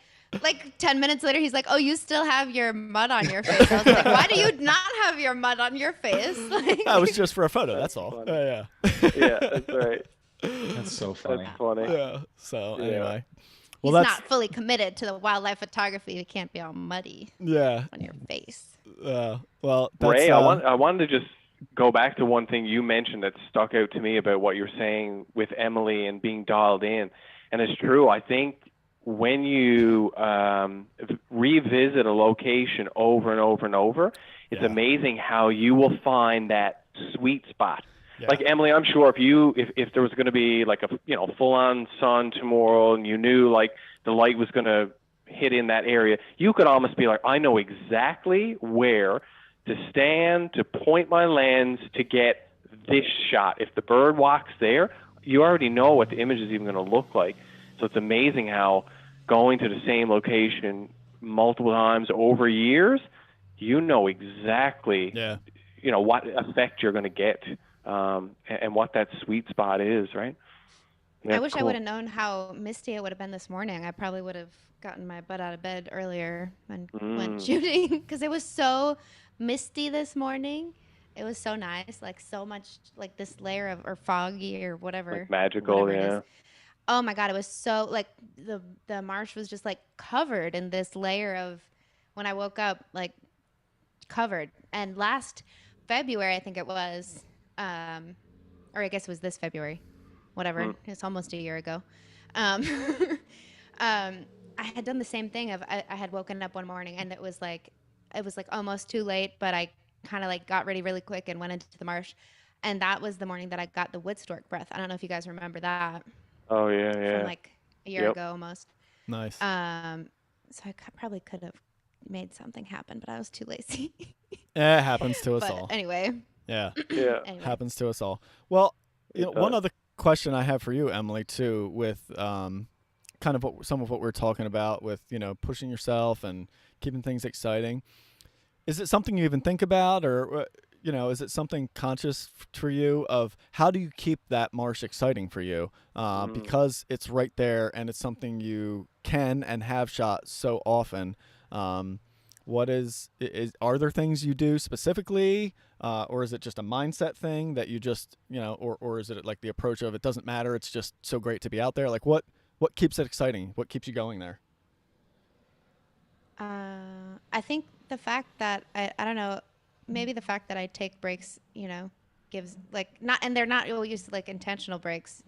10 minutes later, he's like, "Oh, you still have your mud on your face." I was like, "Why do you not have your mud on your face?" That was just for a photo. That's all. Yeah, that's right. That's so funny. That's funny. Yeah. So anyway. Well, he's not fully committed to the wildlife photography. It can't be all muddy. Yeah. On your face. Well, that's, Ray, I wanted to just go back to one thing you mentioned that stuck out to me about what you're saying with Emilie and being dialed in. And it's true. I think when you revisit a location over and over and over, it's amazing how you will find that sweet spot. Yeah. Like Emilie, I'm sure if there was going to be like a full on sun tomorrow and you knew like the light was going to hit in that area, you could almost be like, I know exactly where to stand, to point my lens to get this shot. If the bird walks there, you already know what the image is even going to look like. So it's amazing how going to the same location multiple times over years, you know exactly what effect you're going to get and what that sweet spot is, right? Yeah, I wish I would have known how misty it would have been this morning. I probably would have gotten my butt out of bed earlier and went shooting because it was so misty this morning. It was so nice, like so much like this layer of or foggy or whatever. Like magical, whatever Oh my God, it was so like the marsh was just like covered in this layer of, when I woke up, like covered. And last February, I think it was, or I guess it was this February, whatever. It's almost a year ago. I had done the same thing of I had woken up one morning and it was like almost too late, but I kind of like got ready really quick and went into the marsh. And that was the morning that I got the wood stork breath. I don't know if you guys remember that. Oh yeah. From like a year ago almost. Nice. So I probably could have made something happen, but I was too lazy. It happens to us all. Anyway. Yeah. Yeah. Anyway. Happens to us all. Well, one other question I have for you, Emilie, too, with kind of some of what we're talking about with pushing yourself and keeping things exciting. Is it something you even think about, or is it something conscious for you of how do you keep that marsh exciting for you? Because it's right there and it's something you can and have shot so often. What are there things you do specifically, or is it just a mindset thing that you just, or is it like the approach of it doesn't matter, it's just so great to be out there? Like what keeps it exciting? What keeps you going there? I think the fact that I don't know, maybe the fact that I take breaks, gives like not, and they're not always like intentional breaks.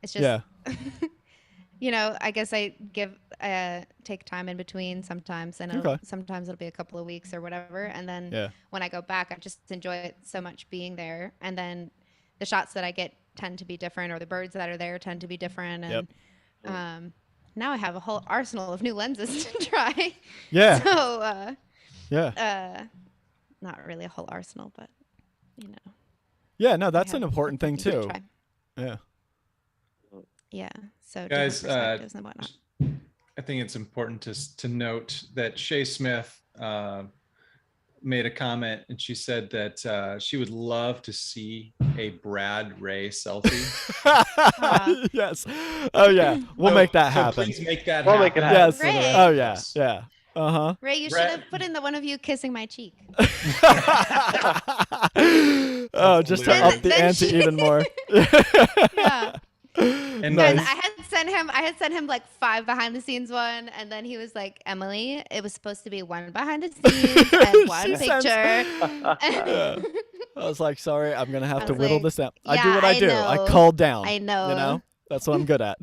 It's just, I guess I take time in between sometimes, and sometimes it'll be a couple of weeks or whatever. And then when I go back, I just enjoy it so much being there. And then the shots that I get tend to be different, or the birds that are there tend to be different. And now I have a whole arsenal of new lenses to try. Yeah. So, not really a whole arsenal, but Yeah, no, that's an important thing too. Yeah. Yeah. So guys, perspectives and whatnot. I think it's important to note that Shay Smith made a comment, and she said that she would love to see a Brad Ray selfie. Yes. Oh yeah. We'll make that happen. Please make that happen. We'll make it happen. Yes. Ray. Oh yeah. Yeah. Uh-huh. Ray, you should have put in the one of you kissing my cheek. Oh, just to up the ante even more. Yeah. And nice. I had sent him like 5 behind the scenes one, and then he was like, Emilie, it was supposed to be 1 behind the scenes and 1 picture. I was like, sorry, I'm gonna have to whittle this down. Yeah, I do what I do. know. I call down. I know. That's what I'm good at.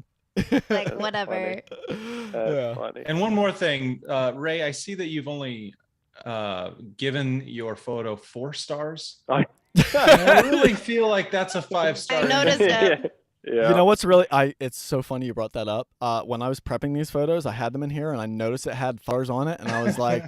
Like whatever. That's funny. And one more thing, Ray, I see that you've only given your photo 4 stars. I really feel like that's a 5-star. I noticed that. Yeah. You know what's really it's so funny you brought that up. When I was prepping these photos, I had them in here and I noticed it had stars on it, and I was like,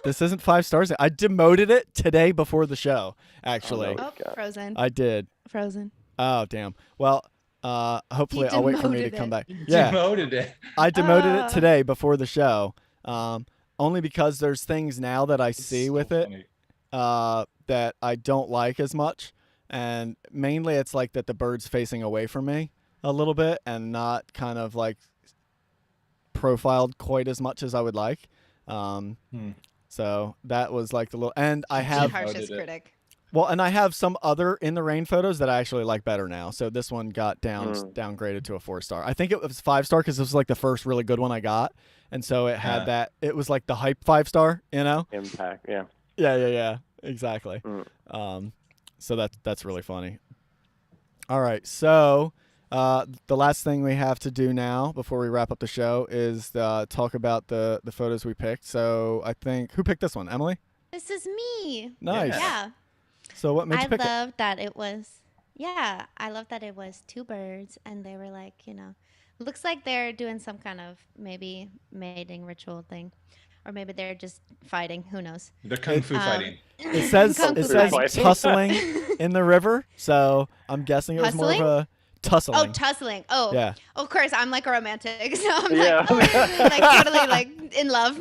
this isn't 5 stars. I demoted it today before the show, actually. Oh, Frozen. I did. Frozen. Oh, damn. Well, hopefully I'll wait for me to come back. Yeah. Demoted it. I demoted it today before the show. Only because there's things now that I see so with funny. It that I don't like as much. And mainly it's like that the bird's facing away from me a little bit and not kind of like profiled quite as much as I would like. So that was like the little, and I have harshest critic. Well, and I have some other in the rain photos that I actually like better now. So this one got downgraded to a 4-star. I think it was 5-star because this was like the first really good one I got. And so it had that, it was like the hype 5-star, Impact. Yeah. Yeah. Exactly. So that's really funny. All right, so the last thing we have to do now before we wrap up the show is talk about the photos we picked. So I think, who picked this one? Emily? This is me. Nice. Yeah. So what made you pick it? I love that it was two birds, and they were like, looks like they're doing some kind of maybe mating ritual thing. Or maybe they're just fighting. Who knows? They're kung fu fighting. It says tussling in the river, so I'm guessing it was more of a tussling. Oh, tussling. Oh, yeah. Of course, I'm like a romantic, so I'm like totally like in love.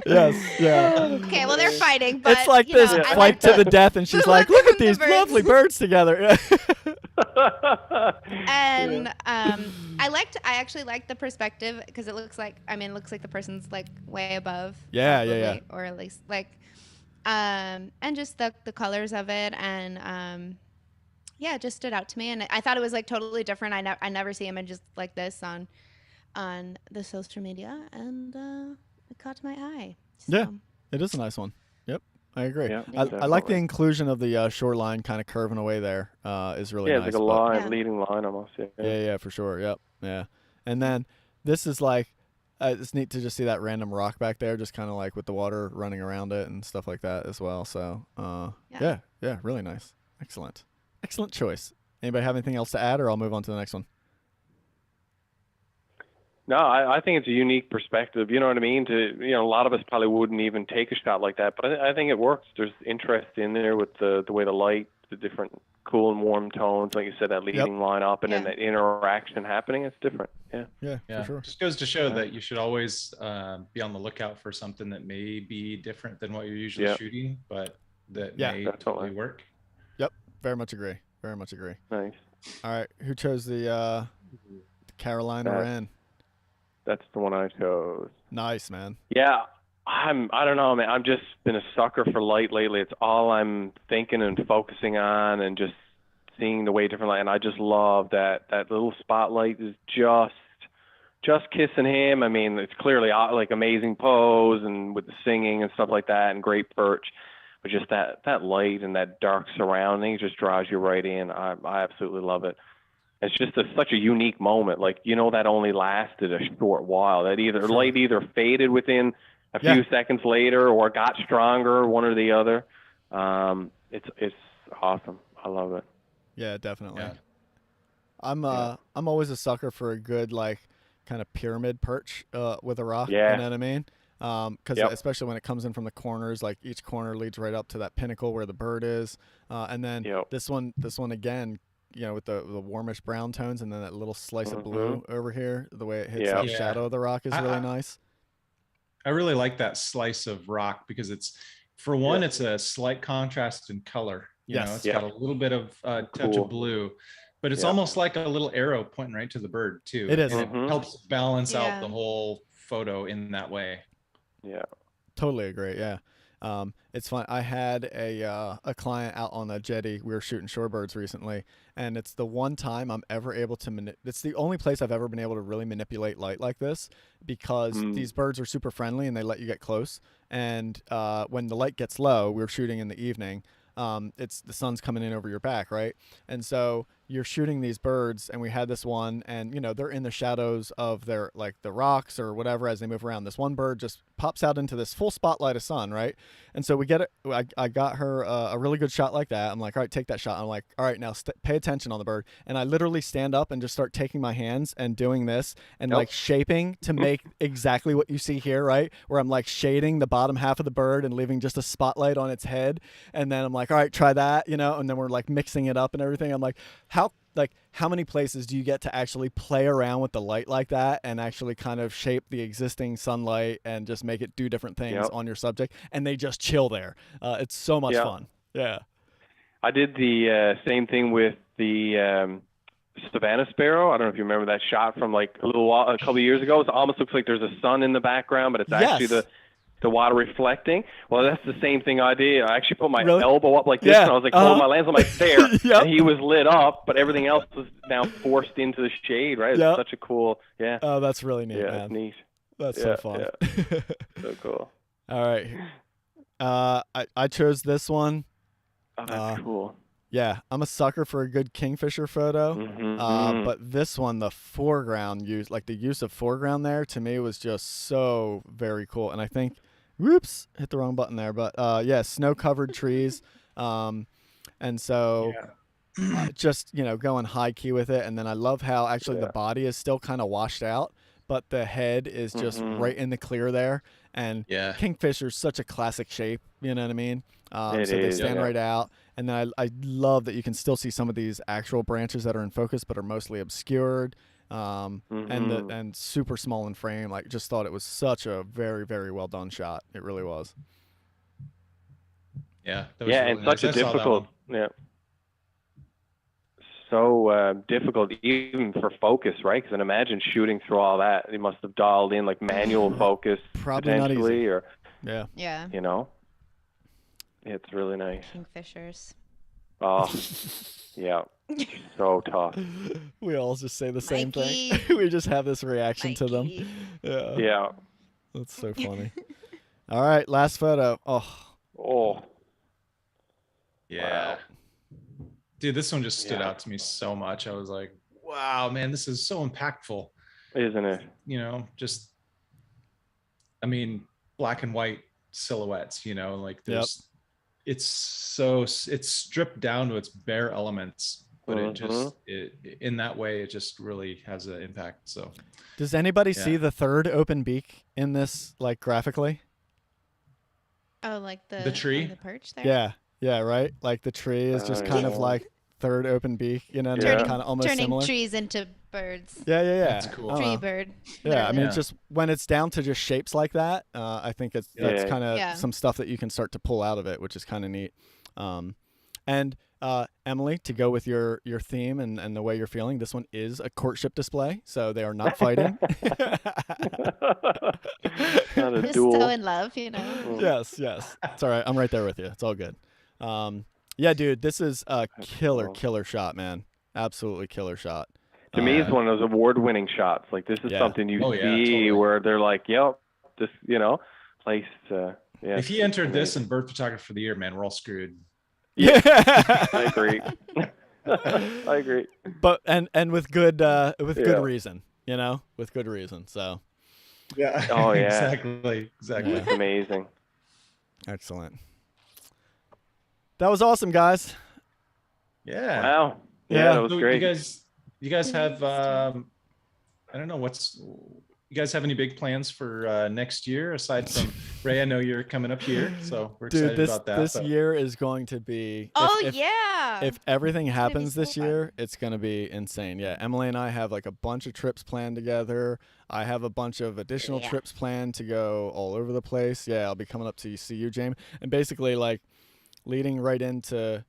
Yes, yeah. Okay, well they're fighting, but it's like this fight to the death, and she's like, "Look at these lovely birds together." And I actually liked the perspective because it looks like the person's like way above. Yeah. Or at least like, and just the colors of it, and it just stood out to me, and I thought it was like totally different. I never see images like this on the social media, and it caught my eye. So. Yeah, it is a nice one. Yep, I agree. Yeah, I like the inclusion of the shoreline kind of curving away there. Is really nice. Yeah, it's like a leading line almost. Yeah, for sure. Yep, yeah. And then this is like, it's neat to just see that random rock back there, just kind of like with the water running around it and stuff like that as well. So yeah, really nice. Excellent choice. Anybody have anything else to add, or I'll move on to the next one? No, I think it's a unique perspective. You know what I mean? A lot of us probably wouldn't even take a shot like that, but I think it works. There's interest in there with the way the light, the different cool and warm tones, like you said, that leading line up, and then that interaction happening. It's different. Yeah, for sure. Just goes to show that you should always be on the lookout for something that may be different than what you're usually shooting, but that may totally work. Yep, very much agree. Nice. All right, who chose the Carolina Wren? That's the one I chose. Nice, man. Yeah, I don't know, man. I've just been a sucker for light lately. It's all I'm thinking and focusing on, and just seeing the way different light. And I just love that little spotlight is just kissing him. I mean, it's clearly like amazing pose and with the singing and stuff like that, and great perch. But just that light and that dark surrounding just draws you right in. I absolutely love it. It's just such a unique moment. Like, that only lasted a short while. That light either faded within a few seconds later or got stronger, one or the other. It's awesome. I love it. Yeah, definitely. Yeah. I'm always a sucker for a good like kind of pyramid perch with a rock. Yeah. You know what I mean? Because especially when it comes in from the corners, like each corner leads right up to that pinnacle where the bird is, and then this one again, with the warmish brown tones, and then that little slice of blue over here, the way it hits that shadow of the rock is really nice. I really like that slice of rock because it's a slight contrast in color. It's got a little bit of touch of blue, but it's almost like a little arrow pointing right to the bird too. It is. And it helps balance out the whole photo in that way. Yeah. Totally agree. Yeah. It's fun. I had a client out on a jetty. We were shooting shorebirds recently, and it's the one time I'm ever able to it's the only place I've ever been able to really manipulate light like this, because these birds are super friendly and they let you get close. And when the light gets low, we were shooting in the evening. It's the sun's coming in over your back, right? And so you're shooting these birds, and we had this one, and they're in the shadows of their like the rocks or whatever as they move around. This one bird just pops out into this full spotlight of sun, right? And so we get it. I got her a really good shot like that. I'm like, all right, take that shot. I'm like, all right, now pay attention on the bird. And I literally stand up and just start taking my hands and doing this and like shaping to make exactly what you see here, right? Where I'm like shading the bottom half of the bird and leaving just a spotlight on its head. And then I'm like, all right, try that, and then we're like mixing it up and everything. I'm like, how many places do you get to actually play around with the light like that and actually kind of shape the existing sunlight and just make it do different things on your subject, and they just chill there? It's so much fun. Yeah. I did the same thing with the Savannah sparrow. I don't know if you remember that shot from like a couple of years ago. It almost looks like there's a sun in the background, but it's actually the water reflecting. Well, that's the same thing I did. I actually put my elbow up like this, and I was like holding my lens. I'm like there, and he was lit up, but everything else was now forced into the shade. Right? It's such a cool. Yeah. Oh, that's really neat. Yeah, man. It's neat. That's so fun. So cool. All right. I chose this one. Oh, that's cool. Yeah, I'm a sucker for a good kingfisher photo. But this one, the foreground use, like the use of foreground there, to me was just so very cool. And I think, whoops, hit the wrong button there. But yeah, snow-covered trees. And so just, going high key with it. And then I love how actually the body is still kind of washed out, but the head is just right in the clear there. And kingfisher's such a classic shape, you know what I mean? So they stand right out. And then I love that you can still see some of these actual branches that are in focus but are mostly obscured, and super small in frame. Like, just thought it was such a very, very well done shot. It really was. Yeah. That was really and such a difficult, so difficult even for focus, right? Because imagine shooting through all that. You must have dialed in like manual focus, probably not easy. Or yeah. It's really nice. Kingfishers. Oh, yeah. So tough. We all just say the same thing. We just have this reaction to them. Yeah. That's so funny. All right, last photo. Oh. Yeah. Wow. Dude, this one just stood out to me so much. I was like, wow, man, this is so impactful. Isn't it? Just, I mean, black and white silhouettes, like there's, it's stripped down to its bare elements, but in that way, it just really has an impact. So does anybody see the third open beak in this, like, graphically? Oh, like the tree? The perch there? Yeah, right? Like the tree is just kind of like third open beak, kind of almost turning similar. trees into birds. Yeah. That's cool. Tree bird. Yeah, I mean, it's just when it's down to just shapes like that, I think that's kind of some stuff that you can start to pull out of it, which is kind of neat. And Emilie, to go with your theme and the way you're feeling, this one is a courtship display, so they are not fighting. Not a just duel. so in love, Yes. It's all right. I'm right there with you. It's all good. Yeah, dude, this is a killer shot, man. Absolutely killer shot. To me, it's one of those award-winning shots. Like, this is something you see totally. Where they're like, yep, this, place. If he entered this in Bird Photographer of the Year, man, we're all screwed. Yeah. I agree. I agree. But and with good good reason, with good reason. So. Yeah. Oh yeah. Exactly. It's amazing. Excellent. That was awesome, guys. Yeah. Wow. Yeah, that was so great. You guys have I don't know, you guys have any big plans for next year aside from Ray? I know you're coming up here, so we're excited about that. This year is going to be if everything happens this year, it's going to be insane. Yeah, Emilie and I have like a bunch of trips planned together. I have a bunch of additional trips planned to go all over the place. Yeah, I'll be coming up to see you, Jamin, and basically like leading right into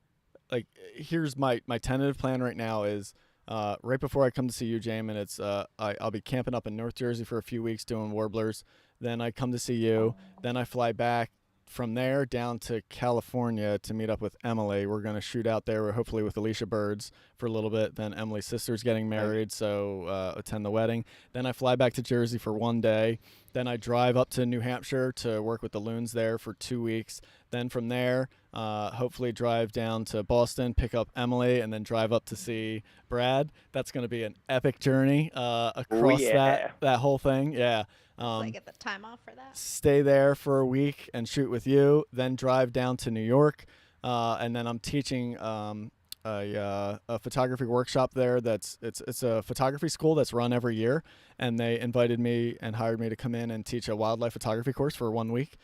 like here's my tentative plan right now is right before I come to see you, Jamin, it's I'll be camping up in North Jersey for a few weeks doing warblers. Then I come to see you. Then I fly back from there down to California to meet up with Emilie. We're going to shoot out there, hopefully with Alicia Birds for a little bit. Then Emilie's sister's getting married, so attend the wedding. Then I fly back to Jersey for one day. Then I drive up to New Hampshire to work with the loons there for 2 weeks. Then from there, hopefully drive down to Boston, pick up Emilie, and then drive up to see Brad. That's going to be an epic journey across that whole thing. Yeah. I get the time off for that. Stay there for a week and shoot with you. Then drive down to New York, and then I'm teaching a photography workshop there. It's a photography school that's run every year, and they invited me and hired me to come in and teach a wildlife photography course for 1 week.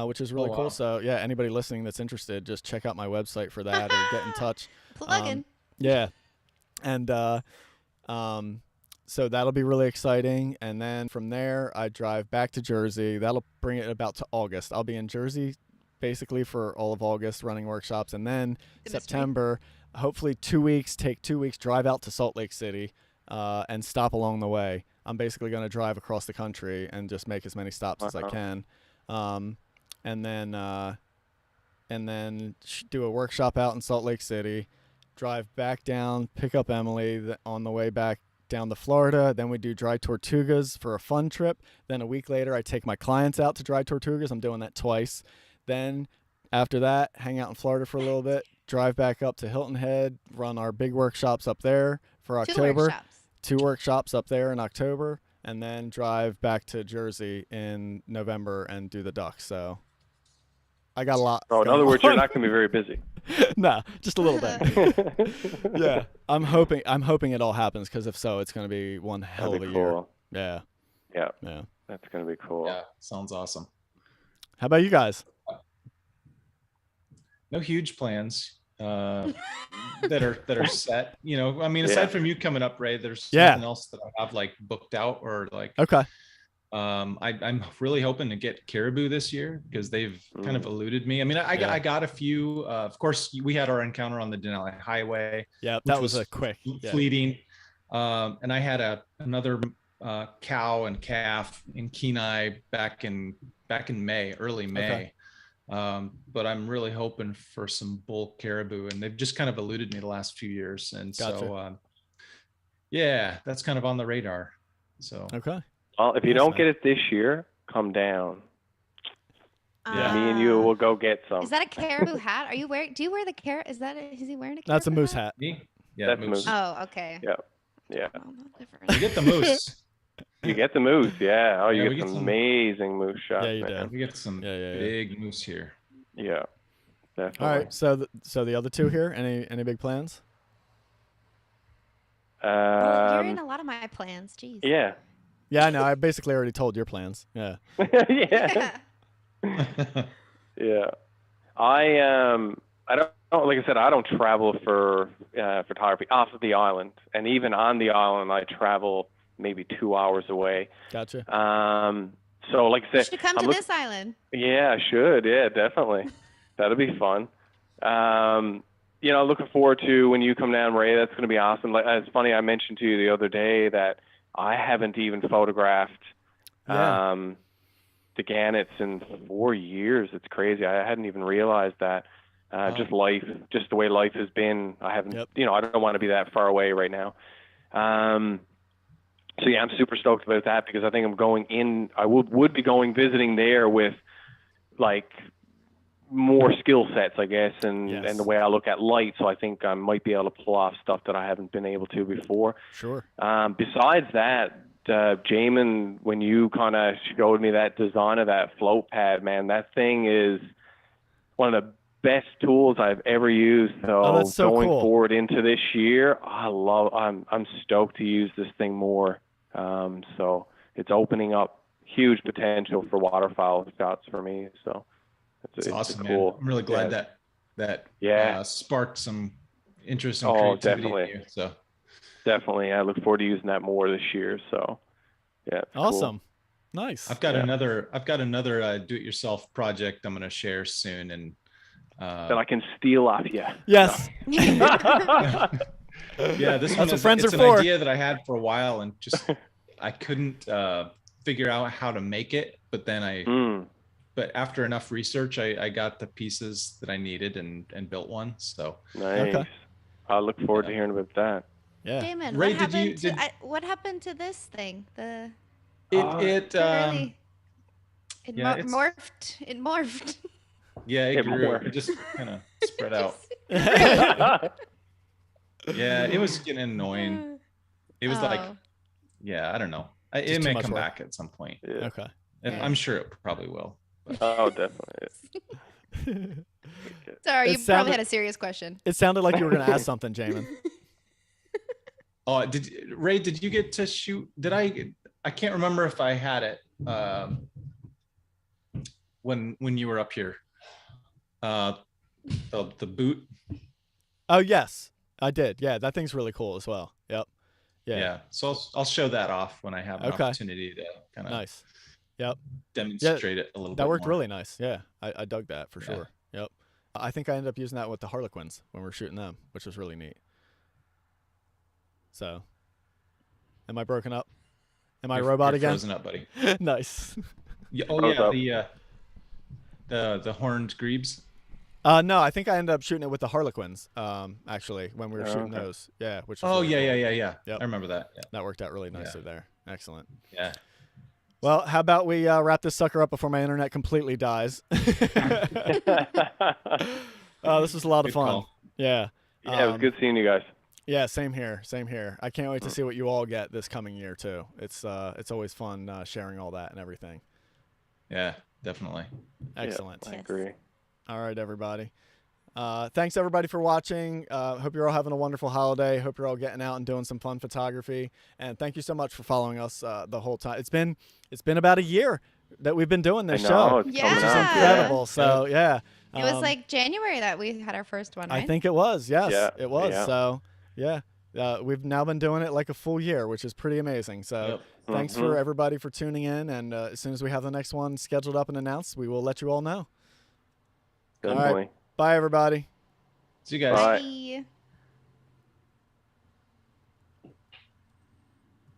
Which is really cool. So yeah, anybody listening that's interested, just check out my website for that or get in touch. Plug-in. Yeah. And so that'll be really exciting. And then from there, I drive back to Jersey. That'll bring it about to August. I'll be in Jersey basically for all of August running workshops. And then September, hopefully 2 weeks, take 2 weeks, drive out to Salt Lake City and stop along the way. I'm basically going to drive across the country and just make as many stops as I can. And then do a workshop out in Salt Lake City, drive back down, pick up Emilie on the way back down to Florida. Then we do dry tortugas for a fun trip. Then a week later, I take my clients out to dry tortugas. I'm doing that twice. Then after that, hang out in Florida for a little bit, drive back up to Hilton Head, run our big workshops up there for October. 2 workshops up there in October, and then drive back to Jersey in November and do the Ducks. So I got a lot. Oh, in other words, you're not going to be very busy. No, just a little bit. Yeah, I'm hoping it all happens, because if so, it's going to be one hell of a year. Yeah. That's going to be cool. Yeah, sounds awesome. How about you guys? No huge plans that are set. You know, I mean, aside from you coming up, Ray, there's nothing else that I have like booked out or like. Okay. I'm really hoping to get caribou this year, because they've kind of eluded me. I mean, I got a few. Of course, we had our encounter on the Denali Highway. Yeah, that was a quick, fleeting. And I had another cow and calf in Kenai back in May, early May. Okay. But I'm really hoping for some bull caribou, and they've just kind of eluded me the last few years. And so, that's kind of on the radar. So, okay. Well, if you don't get it this year, come down. Me and you will go get some. Is that a caribou hat? Are you wearing? Do you wear the carrot? Is he wearing a caribou? That's a moose hat. Me? Yeah, that's moose. Oh, okay. Yeah. You get the moose. You get the moose, yeah. Oh, you get some amazing moose shots. Yeah, you do. We get some big moose here. Yeah, definitely. All right, so the other two here, any big plans? Well, you're in a lot of my plans. Jeez. Yeah. Yeah, I know. I basically already told your plans. Yeah. Yeah. I don't, like I said, I don't travel for photography off of the island, and even on the island, I travel maybe 2 hours away. Gotcha. So like I said, you should come to this island. Yeah, I should. Yeah, definitely. That'll be fun. Looking forward to when you come down, Ray. That's going to be awesome. Like, it's funny, I mentioned to you the other day that I haven't even photographed the gannets in 4 years. It's crazy. I hadn't even realized that. Just the way life has been. I haven't, I don't want to be that far away right now. So yeah, I'm super stoked about that, because I think I'm going in. I would be going visiting there with like more skill sets, I guess, and the way I look at light. So I think I might be able to pull off stuff that I haven't been able to before. Sure. Besides that, Jamin, when you kind of showed me that design of that float pad, man, that thing is one of the best tools I've ever used. So, that's so going cool. forward into this year, I'm stoked to use this thing more. So it's opening up huge potential for waterfowl shots for me. So it's awesome, cool. man. I'm really glad that sparked some interest and creativity definitely. in you. So definitely, I look forward to using that more this year. So awesome. Cool. Nice. I've got another do-it-yourself project I'm going to share soon, and that I can steal off you. Yes. Yeah, this one is an idea that I had for a while, and just I couldn't figure out how to make it. But then but after enough research, I got the pieces that I needed and built one. So nice. Okay. I look forward to hearing about that. Yeah. Damon, Ray, what happened to this thing? It morphed. Yeah, it grew. It just kind of spread out. Yeah, it was getting annoying. It was like, I don't know. It may come back at some point. Yeah. Okay. I'm sure it probably will. But. Oh, definitely. Sorry, you probably had a serious question. It sounded like you were going to ask something, Jamin. Oh, Ray, did you get to shoot? I can't remember if I had it when you were up here. The boot. Oh yes, I did. Yeah, that thing's really cool as well. Yep. Yeah. So I'll show that off when I have an opportunity to kind of nice. Yep. Demonstrate it a little bit. That worked more. really nice. Yeah, I dug that for sure. Yep. I think I ended up using that with the Harlequins when we were shooting them, which was really neat. So, am I broken up? Am I a robot again? Frozen up, buddy. Nice. The horned grebes. No, I think I ended up shooting it with the Harlequins. Actually, when we were shooting those. Yeah, which. Was really cool. Yeah. Yep. I remember that. Yeah. That worked out really nicely there. Excellent. Yeah. Well, how about we wrap this sucker up before my internet completely dies? This was a lot of fun. Yeah. Yeah, it was good seeing you guys. Yeah, same here. Same here. I can't wait to see what you all get this coming year too. It's always fun sharing all that and everything. Yeah, definitely. Excellent. I agree. All right, everybody. Thanks everybody for watching. Hope you're all having a wonderful holiday. Hope you're all getting out and doing some fun photography. And thank you so much for following us the whole time. It's been about a year that we've been doing this show, which is incredible. So yeah. It was like January that we had our first one, right? I think it was. Yes, yeah, it was. Yeah. So yeah, we've now been doing it like a full year, which is pretty amazing. So thanks for everybody for tuning in. And as soon as we have the next one scheduled up and announced, we will let you all know. Definitely. All right. Bye, everybody. See you guys. Bye. Bye.